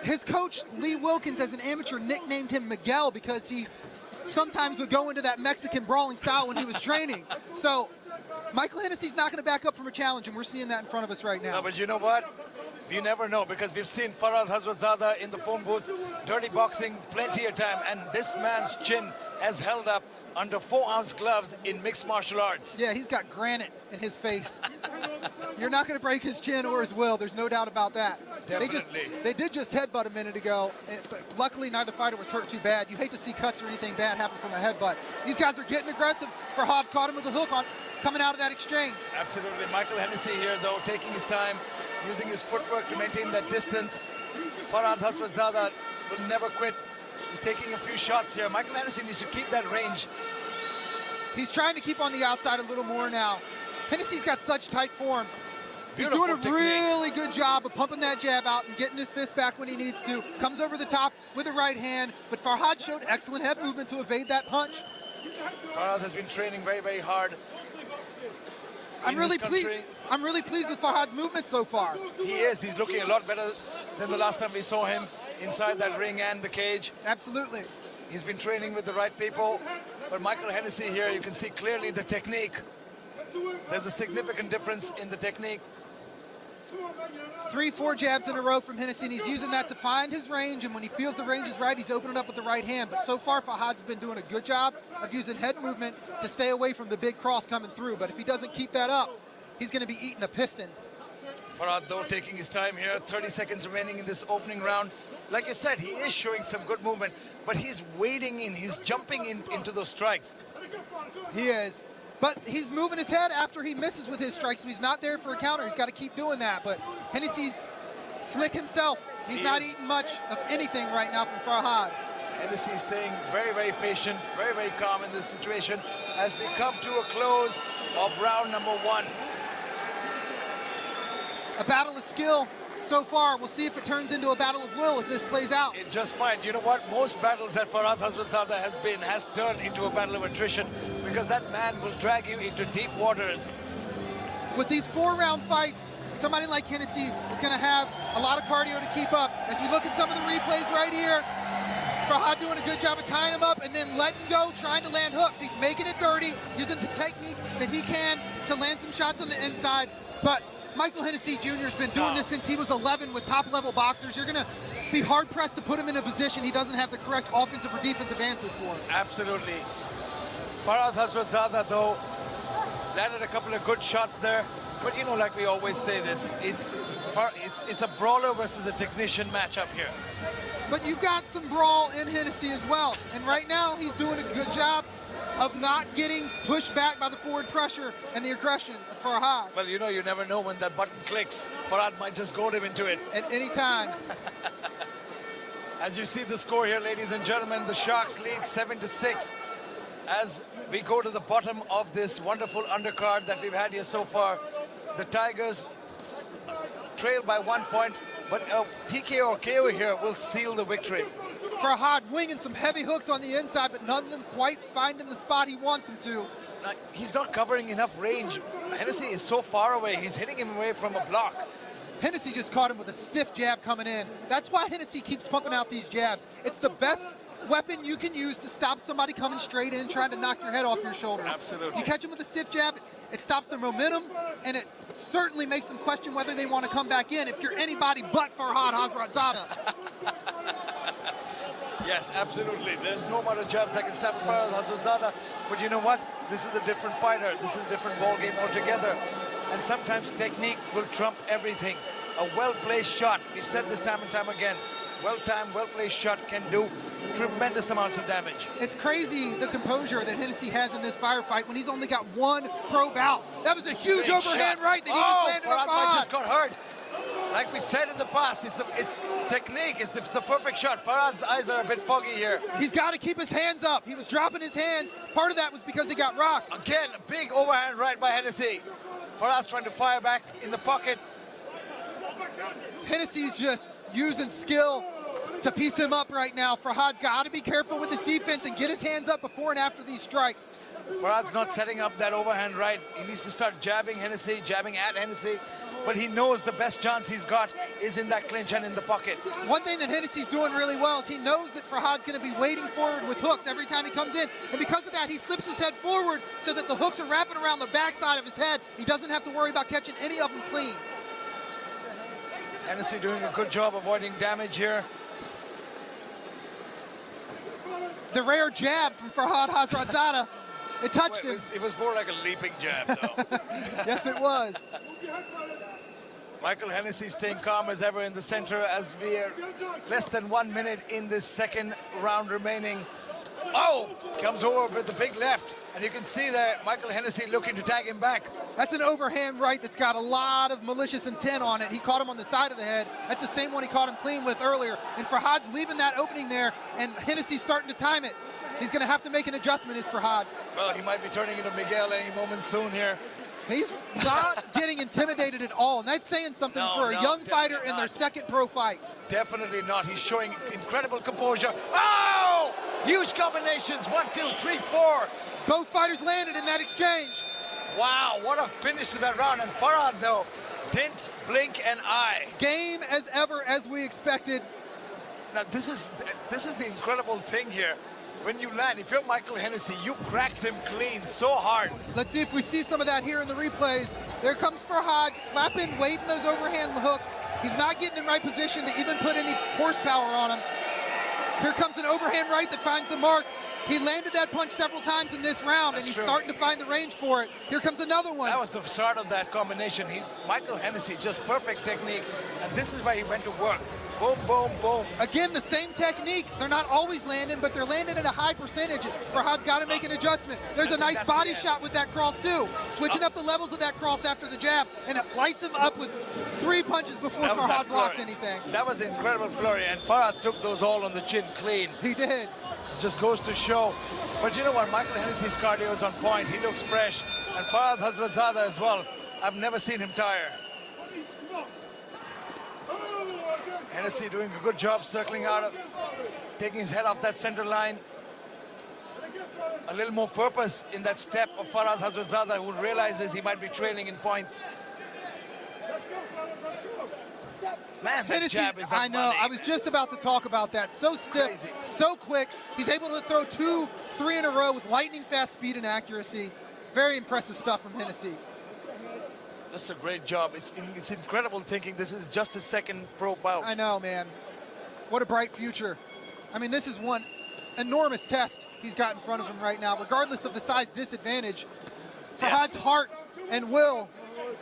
His coach, Lee Wilkins, as an amateur, nicknamed him Miguel because he sometimes would go into that Mexican brawling style when he was training. So Michael Hennessy's not going to back up from a challenge, and we're seeing that in front of us right now. No, but you know what? You never know, because we've seen Farhad Hazratzada in the phone booth, dirty boxing plenty of time, and this man's chin has held up under 4-ounce gloves in mixed martial arts. Yeah, he's got granite in his face. You're not going to break his chin or his will. There's no doubt about that. Definitely. They did just headbutt a minute ago, but luckily neither fighter was hurt too bad. You hate to see cuts or anything bad happen from a headbutt. These guys are getting aggressive. Farhad caught him with a hook on coming out of that exchange. Absolutely. Michael Hennessy here, though, taking his time, using his footwork to maintain that distance. Farhad Hazratzada will never quit. He's taking a few shots here. Michael Hennessy needs to keep that range. He's trying to keep on the outside a little more now. Hennessy's got such tight form. Beautiful He's doing a technique. really good job of pumping that jab out and getting his fist back when he needs to. Comes over the top with the right hand, but Farhad showed excellent head movement to evade that punch. Farhad has been training very, very hard. I'm really pleased with Farhad's movement so far. He is. He's looking a lot better than the last time we saw him inside that ring and the cage. Absolutely. He's been training with the right people. But Michael Hennessy here, you can see clearly the technique. There's a significant difference in the technique. 3-4 jabs in a row from Hennessy, and he's using that to find his range, and when he feels the range is right, he's opening up with the right hand. But so far, Farhad's been doing a good job of using head movement to stay away from the big cross coming through. But if he doesn't keep that up, he's going to be eating a piston. Farhad, though, taking his time here. 30 seconds remaining in this opening round. Like you said, he is showing some good movement, but he's wading in, he's jumping into those strikes. He is. But he's moving his head after he misses with his strikes, so he's not there for a counter. He's got to keep doing that. But Hennessy's slick himself. He's not eating much of anything right now from Farhad. Hennessy staying very, very patient, very, very calm in this situation as we come to a close of round number 1. A battle of skill so far. We'll see if it turns into a battle of will as this plays out. It just might. You know what? Most battles that Farhad Hazratzada has turned into a battle of attrition, because that man will drag you into deep waters. With these 4-round fights, somebody like Hennessy is going to have a lot of cardio to keep up. As we look at some of the replays right here, Farhad doing a good job of tying him up and then letting go, trying to land hooks. He's making it dirty, using the technique that he can to land some shots on the inside. But Michael Hennessy Jr. has been doing this since he was 11 with top-level boxers. You're going to be hard-pressed to put him in a position he doesn't have the correct offensive or defensive answer for. Absolutely. Farhad Hazratzada, though, landed a couple of good shots there. But, you know, like we always say this, it's a brawler versus a technician matchup here. But you've got some brawl in Hennessy as well. And right now, he's doing a good job of not getting pushed back by the forward pressure and the aggression of Farhad. Well, you know, you never know when that button clicks. Farhad might just goad him into it. At any time. As you see the score here, ladies and gentlemen, the Sharks lead 7-6. As we go to the bottom of this wonderful undercard that we've had here so far, the Tigers trail by 1 point, but TKO or KO here will seal the victory. Farhad winging some heavy hooks on the inside, but none of them quite finding the spot he wants him to. Now, he's not covering enough range. Hennessy is so far away. He's hitting him away from a block. Hennessy just caught him with a stiff jab coming in. That's why Hennessy keeps pumping out these jabs. It's the best weapon you can use to stop somebody coming straight in, trying to knock your head off your shoulders. Absolutely. You catch him with a stiff jab, it stops their momentum, and it certainly makes them question whether they want to come back in if you're anybody but Farhad Hazratzada. Yes, absolutely. There's no more jabs that can stop Farhad Hazratzada. But you know what? This is a different fighter. This is a different ball game altogether. And sometimes technique will trump everything. A well-placed shot, we've said this time and time again, well-timed, well-placed shot can do tremendous amounts of damage. It's crazy the composure that Hennessy has in this firefight when he's only got one pro bout. That was a huge Great overhand shot. right that he just landed Farhad on might Farhad. just got hurt. Like we said in the past, it's technique. It's the perfect shot. Farhad's eyes are a bit foggy here. He's got to keep his hands up. He was dropping his hands. Part of that was because he got rocked. Again, a big overhand right by Hennessy. Farhad's trying to fire back in the pocket. Hennessy's just using skill to piece him up right now. Farhad's got to be careful with his defense and get his hands up before and after these strikes. Farhad's not setting up that overhand right. He needs to start jabbing Hennessy, jabbing at Hennessy. but he knows the best chance he's got is in that clinch and in the pocket. One thing that Hennessy's doing really well is he knows that Farhad's going to be waiting forward with hooks every time he comes in. And because of that, he slips his head forward so that the hooks are wrapping around the backside of his head. He doesn't have to worry about catching any of them clean. Hennessy doing a good job avoiding damage here. The rare jab from Farhad Hazratzada. It touched him. It was more like a leaping jab, though. Yes, it was. Michael Hennessy staying calm as ever in the center as we are less than 1 minute in this second round remaining. Oh, comes over with the big left. And you can see there, Michael Hennessy looking to tag him back. That's an overhand right that's got a lot of malicious intent on it. He caught him on the side of the head. That's the same one he caught him clean with earlier. And Farhad's leaving that opening there, and Hennessy's starting to time it. He's going to have to make an adjustment, is Farhad. Well, he might be turning into Miguel any moment soon here. He's not getting intimidated at all, and that's saying something for a young fighter in their second pro fight. Definitely not. He's showing incredible composure. Oh! Huge combinations. 1, 2, 3, 4. Both fighters landed in that exchange. Wow, what a finish to that round. And Farhad, though, didn't blink an eye. Game as ever, as we expected. Now, this is the incredible thing here. When you land, if you're Michael Hennessy, you cracked him clean so hard. Let's see if we see some of that here in the replays. There comes Farhad, slapping, waiting those overhand hooks. He's not getting in right position to even put any horsepower on him. Here comes an overhand right that finds the mark. He landed that punch several times in this round, and he's starting to find the range for it. Here comes another one. That was the start of that combination. Michael Hennessy, just perfect technique, and this is where he went to work. Boom, boom, boom. Again, the same technique. They're not always landing, but they're landing at a high percentage. Farhad's got to make an adjustment. There's a nice body shot with that cross, too. Switching up the levels of that cross after the jab, and it lights him up with 3 punches before Farhad blocked anything. That was an incredible flurry, and Farhad took those all on the chin clean. He did. Just goes to show. But you know what? Michael Hennessy's cardio is on point. He looks fresh. And Farhad Hazratzada as well. I've never seen him tire. Hennessy doing a good job circling out, taking his head off that center line. A little more purpose in that step of Farhad Hazratzada, who realizes he might be trailing in points. Man, that jab is I know. money, I was just about to talk about that. So stiff, so quick. He's able to throw 2, 3 in a row with lightning fast speed and accuracy. Very impressive stuff from Hennessy. Just a great job. It's incredible thinking this is just his second pro bout. I know, man. What a bright future. I mean, this is one enormous test he's got in front of him right now, regardless of the size disadvantage. Farhad's heart and will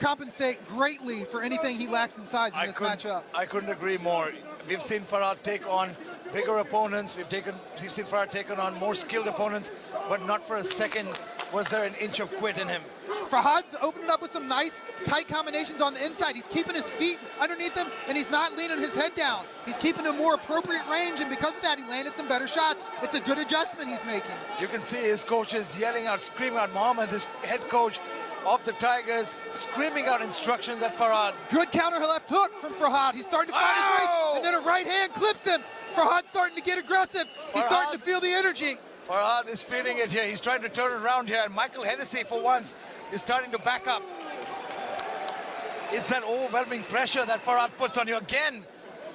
compensate greatly for anything he lacks in size in this matchup. I couldn't agree more. We've seen Farhad take on bigger opponents. We've seen Farhad take on more skilled opponents, but not for a second was there an inch of quit in him. Farhad's opening up with some nice, tight combinations on the inside. He's keeping his feet underneath him, and he's not leaning his head down. He's keeping a more appropriate range, and because of that, he landed some better shots. It's a good adjustment he's making. You can see his coaches yelling out, screaming out. Mohammed, his head coach of the Tigers, screaming out instructions at Farhad. Good counter left hook from Farhad. He's starting to find his range, and then a right hand clips him. Farhad's starting to get aggressive. He's starting to feel the energy. Farhad is feeling it here. He's trying to turn it around here, and Michael Hennessy, for once, is starting to back up. It's that overwhelming pressure that Farhad puts on you again.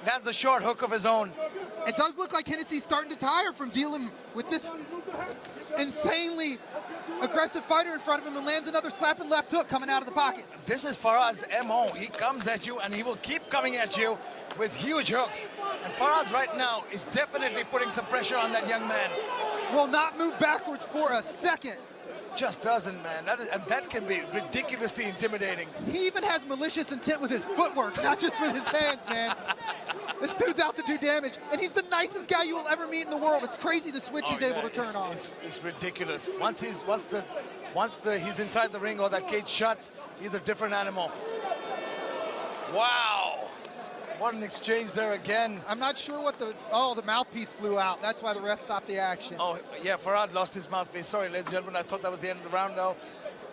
Lands a short hook of his own. It does look like Hennessy's starting to tire from dealing with this insanely aggressive fighter in front of him, and lands another slapping left hook coming out of the pocket. This is Farhad's MO. He comes at you, and he will keep coming at you with huge hooks. And Farhad right now is definitely putting some pressure on that young man. Will not move backwards for a second. Just doesn't, man. That can be ridiculously intimidating. He even has malicious intent with his footwork, not just with his hands, man. This dude's out to do damage, and he's the nicest guy you will ever meet in the world. It's crazy the switch he's able to turn on. It's ridiculous. Once he's inside the ring or that cage shuts, he's a different animal. Wow. What an exchange there again. I'm not sure what the mouthpiece flew out. That's why the ref stopped the action. Oh, yeah, Farhad lost his mouthpiece. Sorry, ladies and gentlemen, I thought that was the end of the round, though.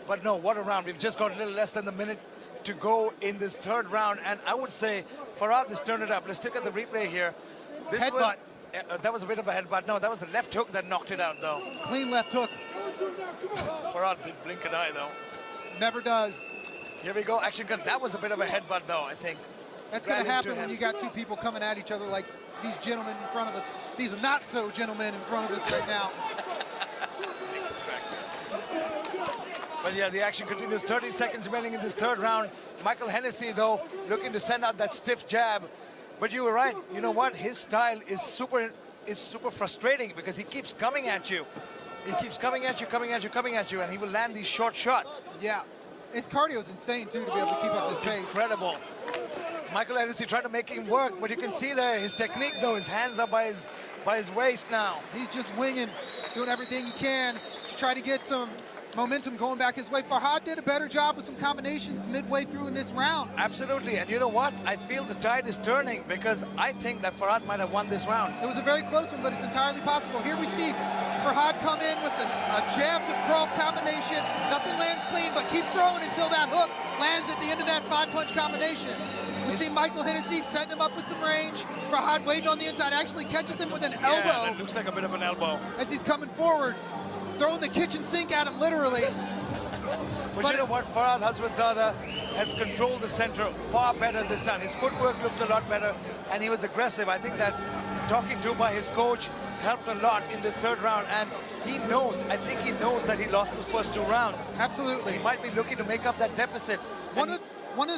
But no, what a round. We've just got a little less than a minute to go in this third round, and I would say Farhad has turned it up. Let's look at the replay here. Headbutt. That was a bit of a headbutt. No, that was the left hook that knocked it out, though. Clean left hook. Farhad did blink an eye, though. Never does. Here we go, action cut. That was a bit of a headbutt though, I think. That's going to happen when you got two people coming at each other like these gentlemen in front of us. These are not so gentlemen in front of us right now. But yeah, the action continues. 30 seconds remaining in this third round. Michael Hennessy, though, looking to send out that stiff jab. But you were right. You know what? His style is super frustrating because he keeps coming at you. He keeps coming at you, and he will land these short shots. Yeah. His cardio is insane, too, to be able to keep up this pace. Incredible. Michael Hennessy tried to make him work, but you can see there his technique, though. His hands are by his waist now. He's just winging, doing everything he can to try to get some momentum going back his way. Farhad did a better job with some combinations midway through in this round. Absolutely, and you know what? I feel the tide is turning because I think that Farhad might have won this round. It was a very close one, but it's entirely possible. Here we see Farhad come in with a jab to cross combination. Nothing lands clean, but keep throwing until that hook lands at the end of that 5-punch combination. We see Michael Hennessy setting him up with some range. Farhad waiting on the inside, actually catches him with an elbow. Yeah, that looks like a bit of an elbow. As he's coming forward, throwing the kitchen sink at him, literally. But you know what? Farhad Haswatzada has controlled the center far better this time. His footwork looked a lot better, and he was aggressive. I think that talking to by his coach helped a lot in this third round, and I think he knows that he lost his first 2 rounds. Absolutely. He might be looking to make up that deficit.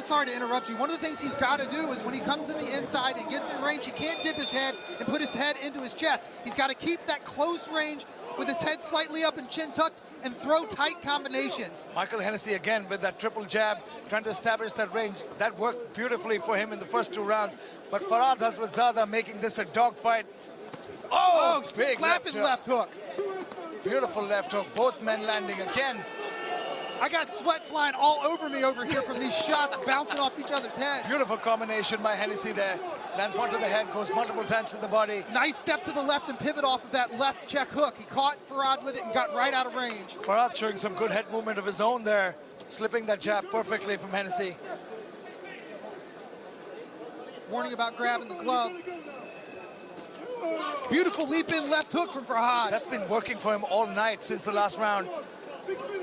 Sorry to interrupt you. One of the things he's got to do is when he comes in the inside and gets in range, he can't dip his head and put his head into his chest. He's got to keep that close range with his head slightly up and chin tucked and throw tight combinations. Michael Hennessy again with that triple jab, trying to establish that range. That worked beautifully for him in the first 2 rounds. But Farhad Haswatzada making this a dogfight. Oh, big left hook. Beautiful left hook. Both men landing again. I got sweat flying all over me over here from these shots bouncing off each other's heads. Beautiful combination by Hennessy there. Lands one to the head, goes multiple times to the body. Nice step to the left and pivot off of that left check hook. He caught Farhad with it and got right out of range. Farhad showing some good head movement of his own there, slipping that jab perfectly from Hennessy. Warning about grabbing the glove. Beautiful leap-in left hook from Farhad. That's been working for him all night since the last round.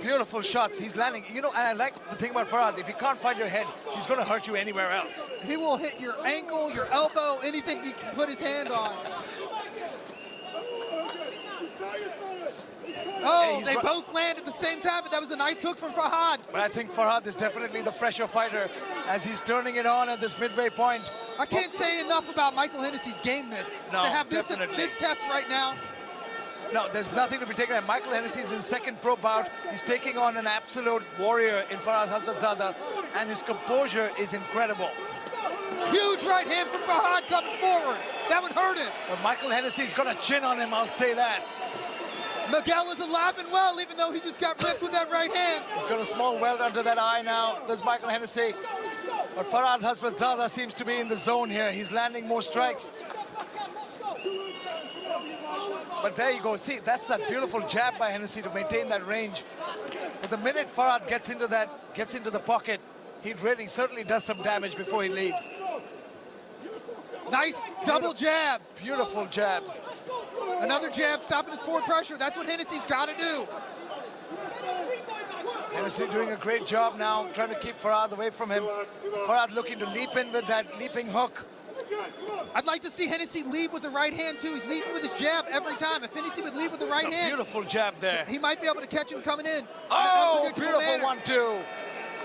Beautiful shots. He's landing. You know, and I like the thing about Farhad. If he can't find your head, he's going to hurt you anywhere else. He will hit your ankle, your elbow, anything he can put his hand on. Oh, they both land at the same time, but that was a nice hook from Farhad. But I think Farhad is definitely the fresher fighter as he's turning it on at this midway point. I can't say enough about Michael Hennessy's gameness. No, to have this test right now. No, there's nothing to be taken. Michael Hennessy is in second pro bout. He's taking on an absolute warrior in Farhad Haswatzada, and his composure is incredible. Huge right hand from Farhad coming forward. That would hurt him. But Michael Hennessy's got a chin on him, I'll say that. Miguel is alive and well, even though he just got ripped with that right hand. He's got a small welt under that eye now. There's Michael Hennessy. But Farhad Haswatzada seems to be in the zone here. He's landing more strikes. But there you go. See, that's that beautiful jab by Hennessy to maintain that range. But the minute Farhad gets into the pocket, he really certainly does some damage before he leaves. Nice double jab. Beautiful jabs. Another jab stopping his forward pressure. That's what Hennessy's got to do. Hennessy doing a great job now, trying to keep Farhad away from him. Farhad looking to leap in with that leaping hook. I'd like to see Hennessy lead with the right hand, too. He's leading with his jab every time. If Hennessy would lead with the right hand... Beautiful jab there. He might be able to catch him coming in. Oh, beautiful 1-2.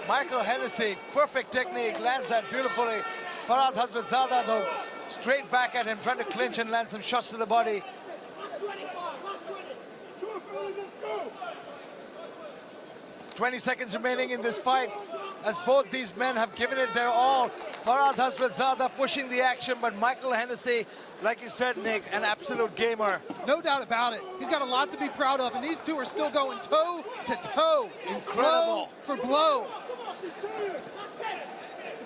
Michael Hennessy, perfect technique, lands that beautifully. Farhad Haswatzada, though, straight back at him, trying to clinch and land some shots to the body. 20 seconds remaining in this fight as both these men have given it their all. Farhad Haswatzada pushing the action, but Michael Hennessy, like you said, Nick, an absolute gamer. No doubt about it. He's got a lot to be proud of, and these two are still going toe to toe. Incredible. Blow for blow.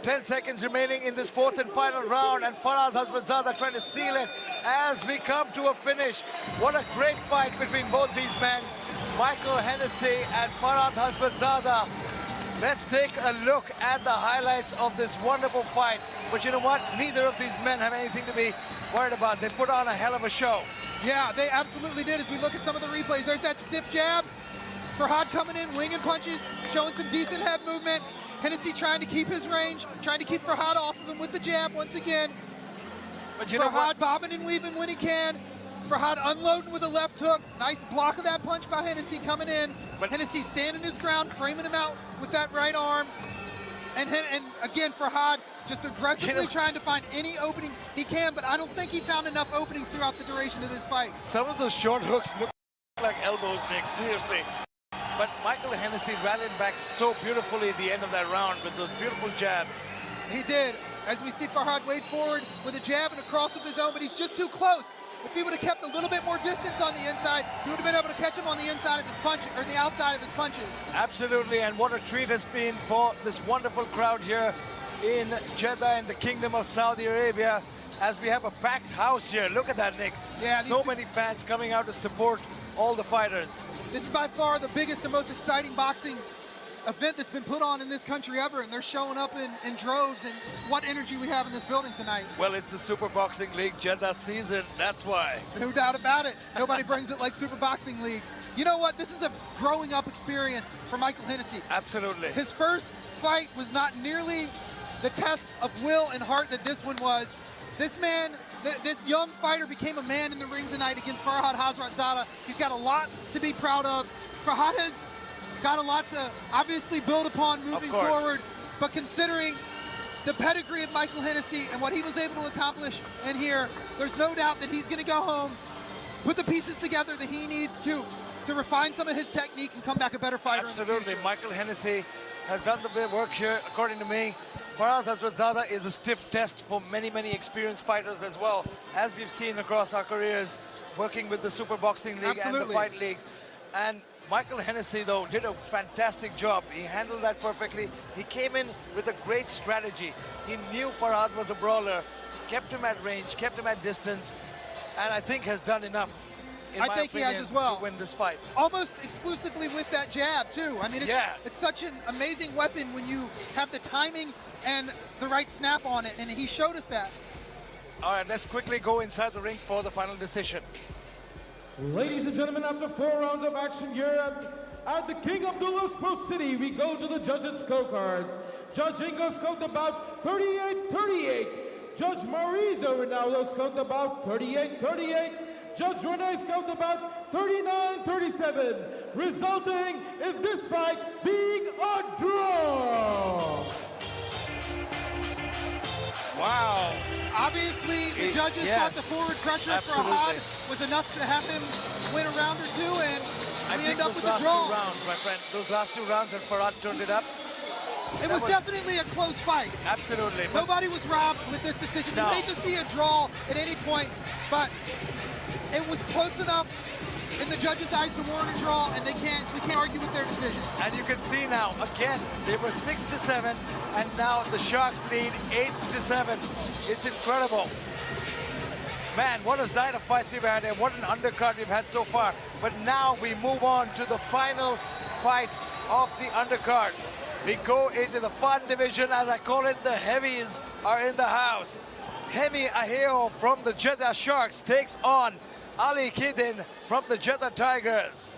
10 seconds remaining in this fourth and final round, and Farhad Haswatzada trying to seal it as we come to a finish. What a great fight between both these men, Michael Hennessy and Farhad Haswatzada. Let's take a look at the highlights of this wonderful fight. But you know what? Neither of these men have anything to be worried about. They put on a hell of a show. Yeah, they absolutely did. As we look at some of the replays, there's that stiff jab. Farhad coming in, winging punches, showing some decent head movement. Hennessy trying to keep his range, trying to keep Farhad off of him with the jab once again. But you know Farhad what? bobbing and weaving when he can. Farhad unloading with a left hook. Nice block of that punch by Hennessy coming in. But Hennessy standing his ground, framing him out with that right arm. And again, Farhad just aggressively trying to find any opening he can, but I don't think he found enough openings throughout the duration of this fight. Some of those short hooks look like elbows, Nick, seriously. But Michael Hennessy rallied back so beautifully at the end of that round with those beautiful jabs. He did. As we see Farhad wade forward with a jab and a cross of his own, but he's just too close. If he would have kept a little bit more distance on the inside, he would have been able to catch him on the inside of his punches, or the outside of his punches. Absolutely, and what a treat has been for this wonderful crowd here in Jeddah in the Kingdom of Saudi Arabia, as we have a packed house here. Look at that, Nick. Yeah, so many fans coming out to support all the fighters. This is by far the biggest and most exciting boxing event that's been put on in this country ever, and they're showing up in droves, and what energy we have in this building tonight. Well, it's the Super Boxing League Jeddah season, that's why. No doubt about it. Nobody brings it like Super Boxing League. You know what? This is a growing up experience for Michael Hennessy. Absolutely. His first fight was not nearly the test of will and heart that this one was. This man, this young fighter became a man in the ring tonight against Farhad Hazratzada. He's got a lot to be proud of. Farhad has got a lot to obviously build upon moving forward, but considering the pedigree of Michael Hennessy and what he was able to accomplish in here, there's no doubt that he's going to go home, put the pieces together that he needs to refine some of his technique and come back a better fighter. Absolutely. Michael Hennessy has done the work here, according to me. Farhad Hazratzada is a stiff test for many, many experienced fighters as well, as we've seen across our careers, working with the Super Boxing League and the Fight League. And Michael Hennessy, though, did a fantastic job. He handled that perfectly. He came in with a great strategy. He knew Farhad was a brawler, kept him at range, kept him at distance, and I think has done enough, in my opinion, he has as well, to win this fight. Almost exclusively with that jab, too. I mean, it's such an amazing weapon when you have the timing and the right snap on it, and he showed us that. All right, let's quickly go inside the ring for the final decision. Ladies and gentlemen, after 4 rounds of action here at the King Abdullah Sports City, we go to the judges' scorecards. Judge Ingo scoped about 38-38. Judge Maurizo Ronaldo scoped about 38-38. Judge Rene scoped about 39-37, resulting in this fight being a draw. Wow. Obviously, the judges thought the forward pressure for Farhad was enough to have him win a round or two, and we end up with a draw. Those last 2 rounds, my friend, those last 2 rounds when Farhad turned it up. It was definitely a close fight. Absolutely. Nobody was robbed with this decision. You hate to see a draw at any point, but it was close enough in the judges' eyes to warrant a draw, and we can't argue with their decision. And you can see now, again, they were 6-7, and now the Sharks lead 8-7. It's incredible. Man, what a night of fights we've had, and what an undercard we've had so far. But now we move on to the final fight of the undercard. We go into the fun division, as I call it. The heavies are in the house. Hemi Aheo from the Jeddah Sharks takes on Ali Kidin from the Jeddah Tigers.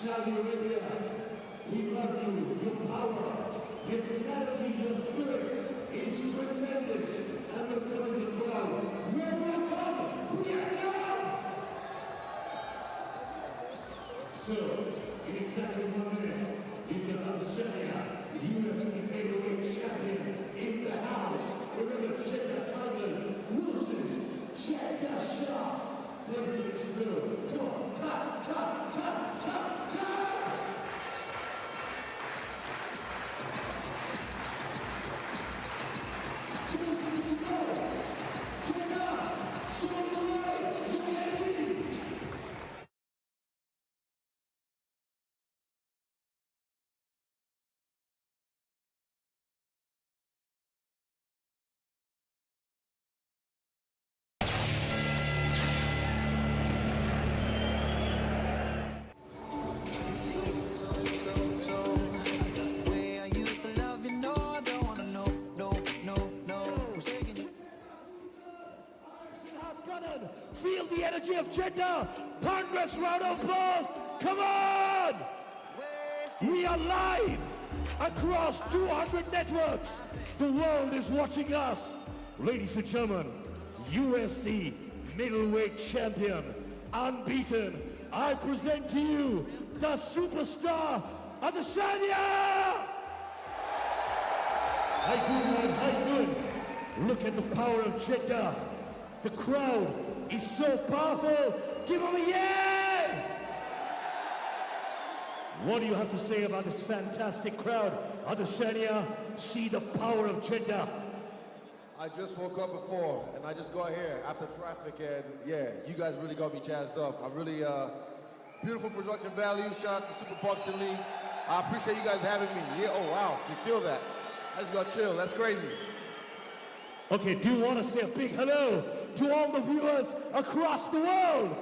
Saudi Arabia, we love you, your power, your humanity, your spirit is tremendous. And we're coming to the crowd. We're welcome. We are down. So, in exactly 1 minute, we've got Adesanya, the UFC middleweight champion, in the house. Remember, Jeddah Tigers versus Jeddah Sharks. Please explode. Come on, cut, cut, cut, cut, cut! Feel the energy of Jeddah. Thunderous round of applause. Come on! We are live across 200 networks. The world is watching us. Ladies and gentlemen, UFC middleweight champion, unbeaten. I present to you the superstar, Adesanya! How you doing, man? How you doing? Look at the power of Jeddah. The crowd is so powerful. Give him a yeah! What do you have to say about this fantastic crowd? Adesanya, see the power of Jeddah. I just woke up before, and I just got here after traffic, and yeah, you guys really got me jazzed up. I'm really, beautiful production value. Shout out to Super Boxing League. I appreciate you guys having me. Yeah, oh wow, you feel that? I just got chill, that's crazy. Okay, do you want to say a big hello to all the viewers across the world?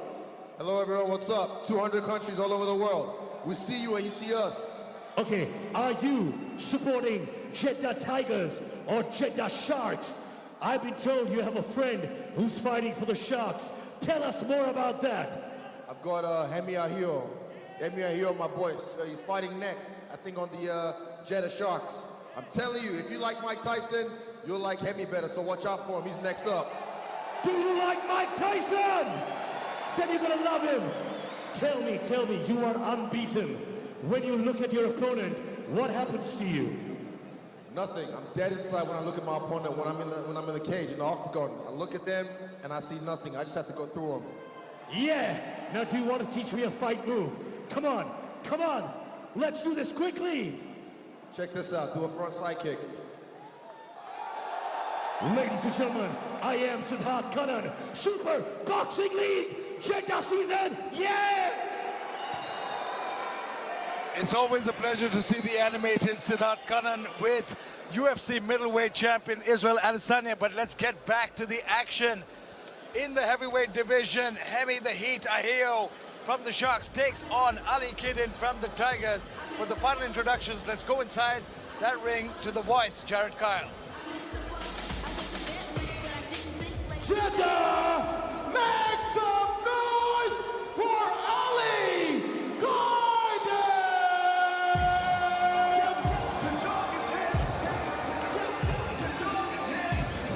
Hello everyone, what's up? 200 countries all over the world. We see you and you see us. Okay, are you supporting Jeddah Tigers or Jeddah Sharks? I've been told you have a friend who's fighting for the Sharks. Tell us more about that. I've got Hemi Ahio. Hemi Ahio, my boy. He's fighting next, I think on the Jeddah Sharks. I'm telling you, if you like Mike Tyson, you'll like Hemi better, so watch out for him. He's next up. Do you like Mike Tyson? Then you're gonna love him. Tell me, you are unbeaten. When you look at your opponent, what happens to you? Nothing. I'm dead inside when I look at my opponent, when I'm in the cage, in the octagon. I look at them, and I see nothing. I just have to go through them. Yeah! Now do you want to teach me a fight move? Come on, come on! Let's do this quickly! Check this out, do a front side kick. Ladies and gentlemen, I am Siddharth Kannan, Super Boxing League, Jeddah season, yeah! It's always a pleasure to see the animated Siddharth Kannan with UFC middleweight champion Israel Adesanya, but let's get back to the action. In the heavyweight division, Hemi the Heat Ahio from the Sharks takes on Ali Kidin from the Tigers. For the final introductions, let's go inside that ring to the voice, Jared Kyle. Jeddah, make some noise for Ali Kidin!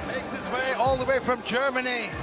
Makes his way all the way from Germany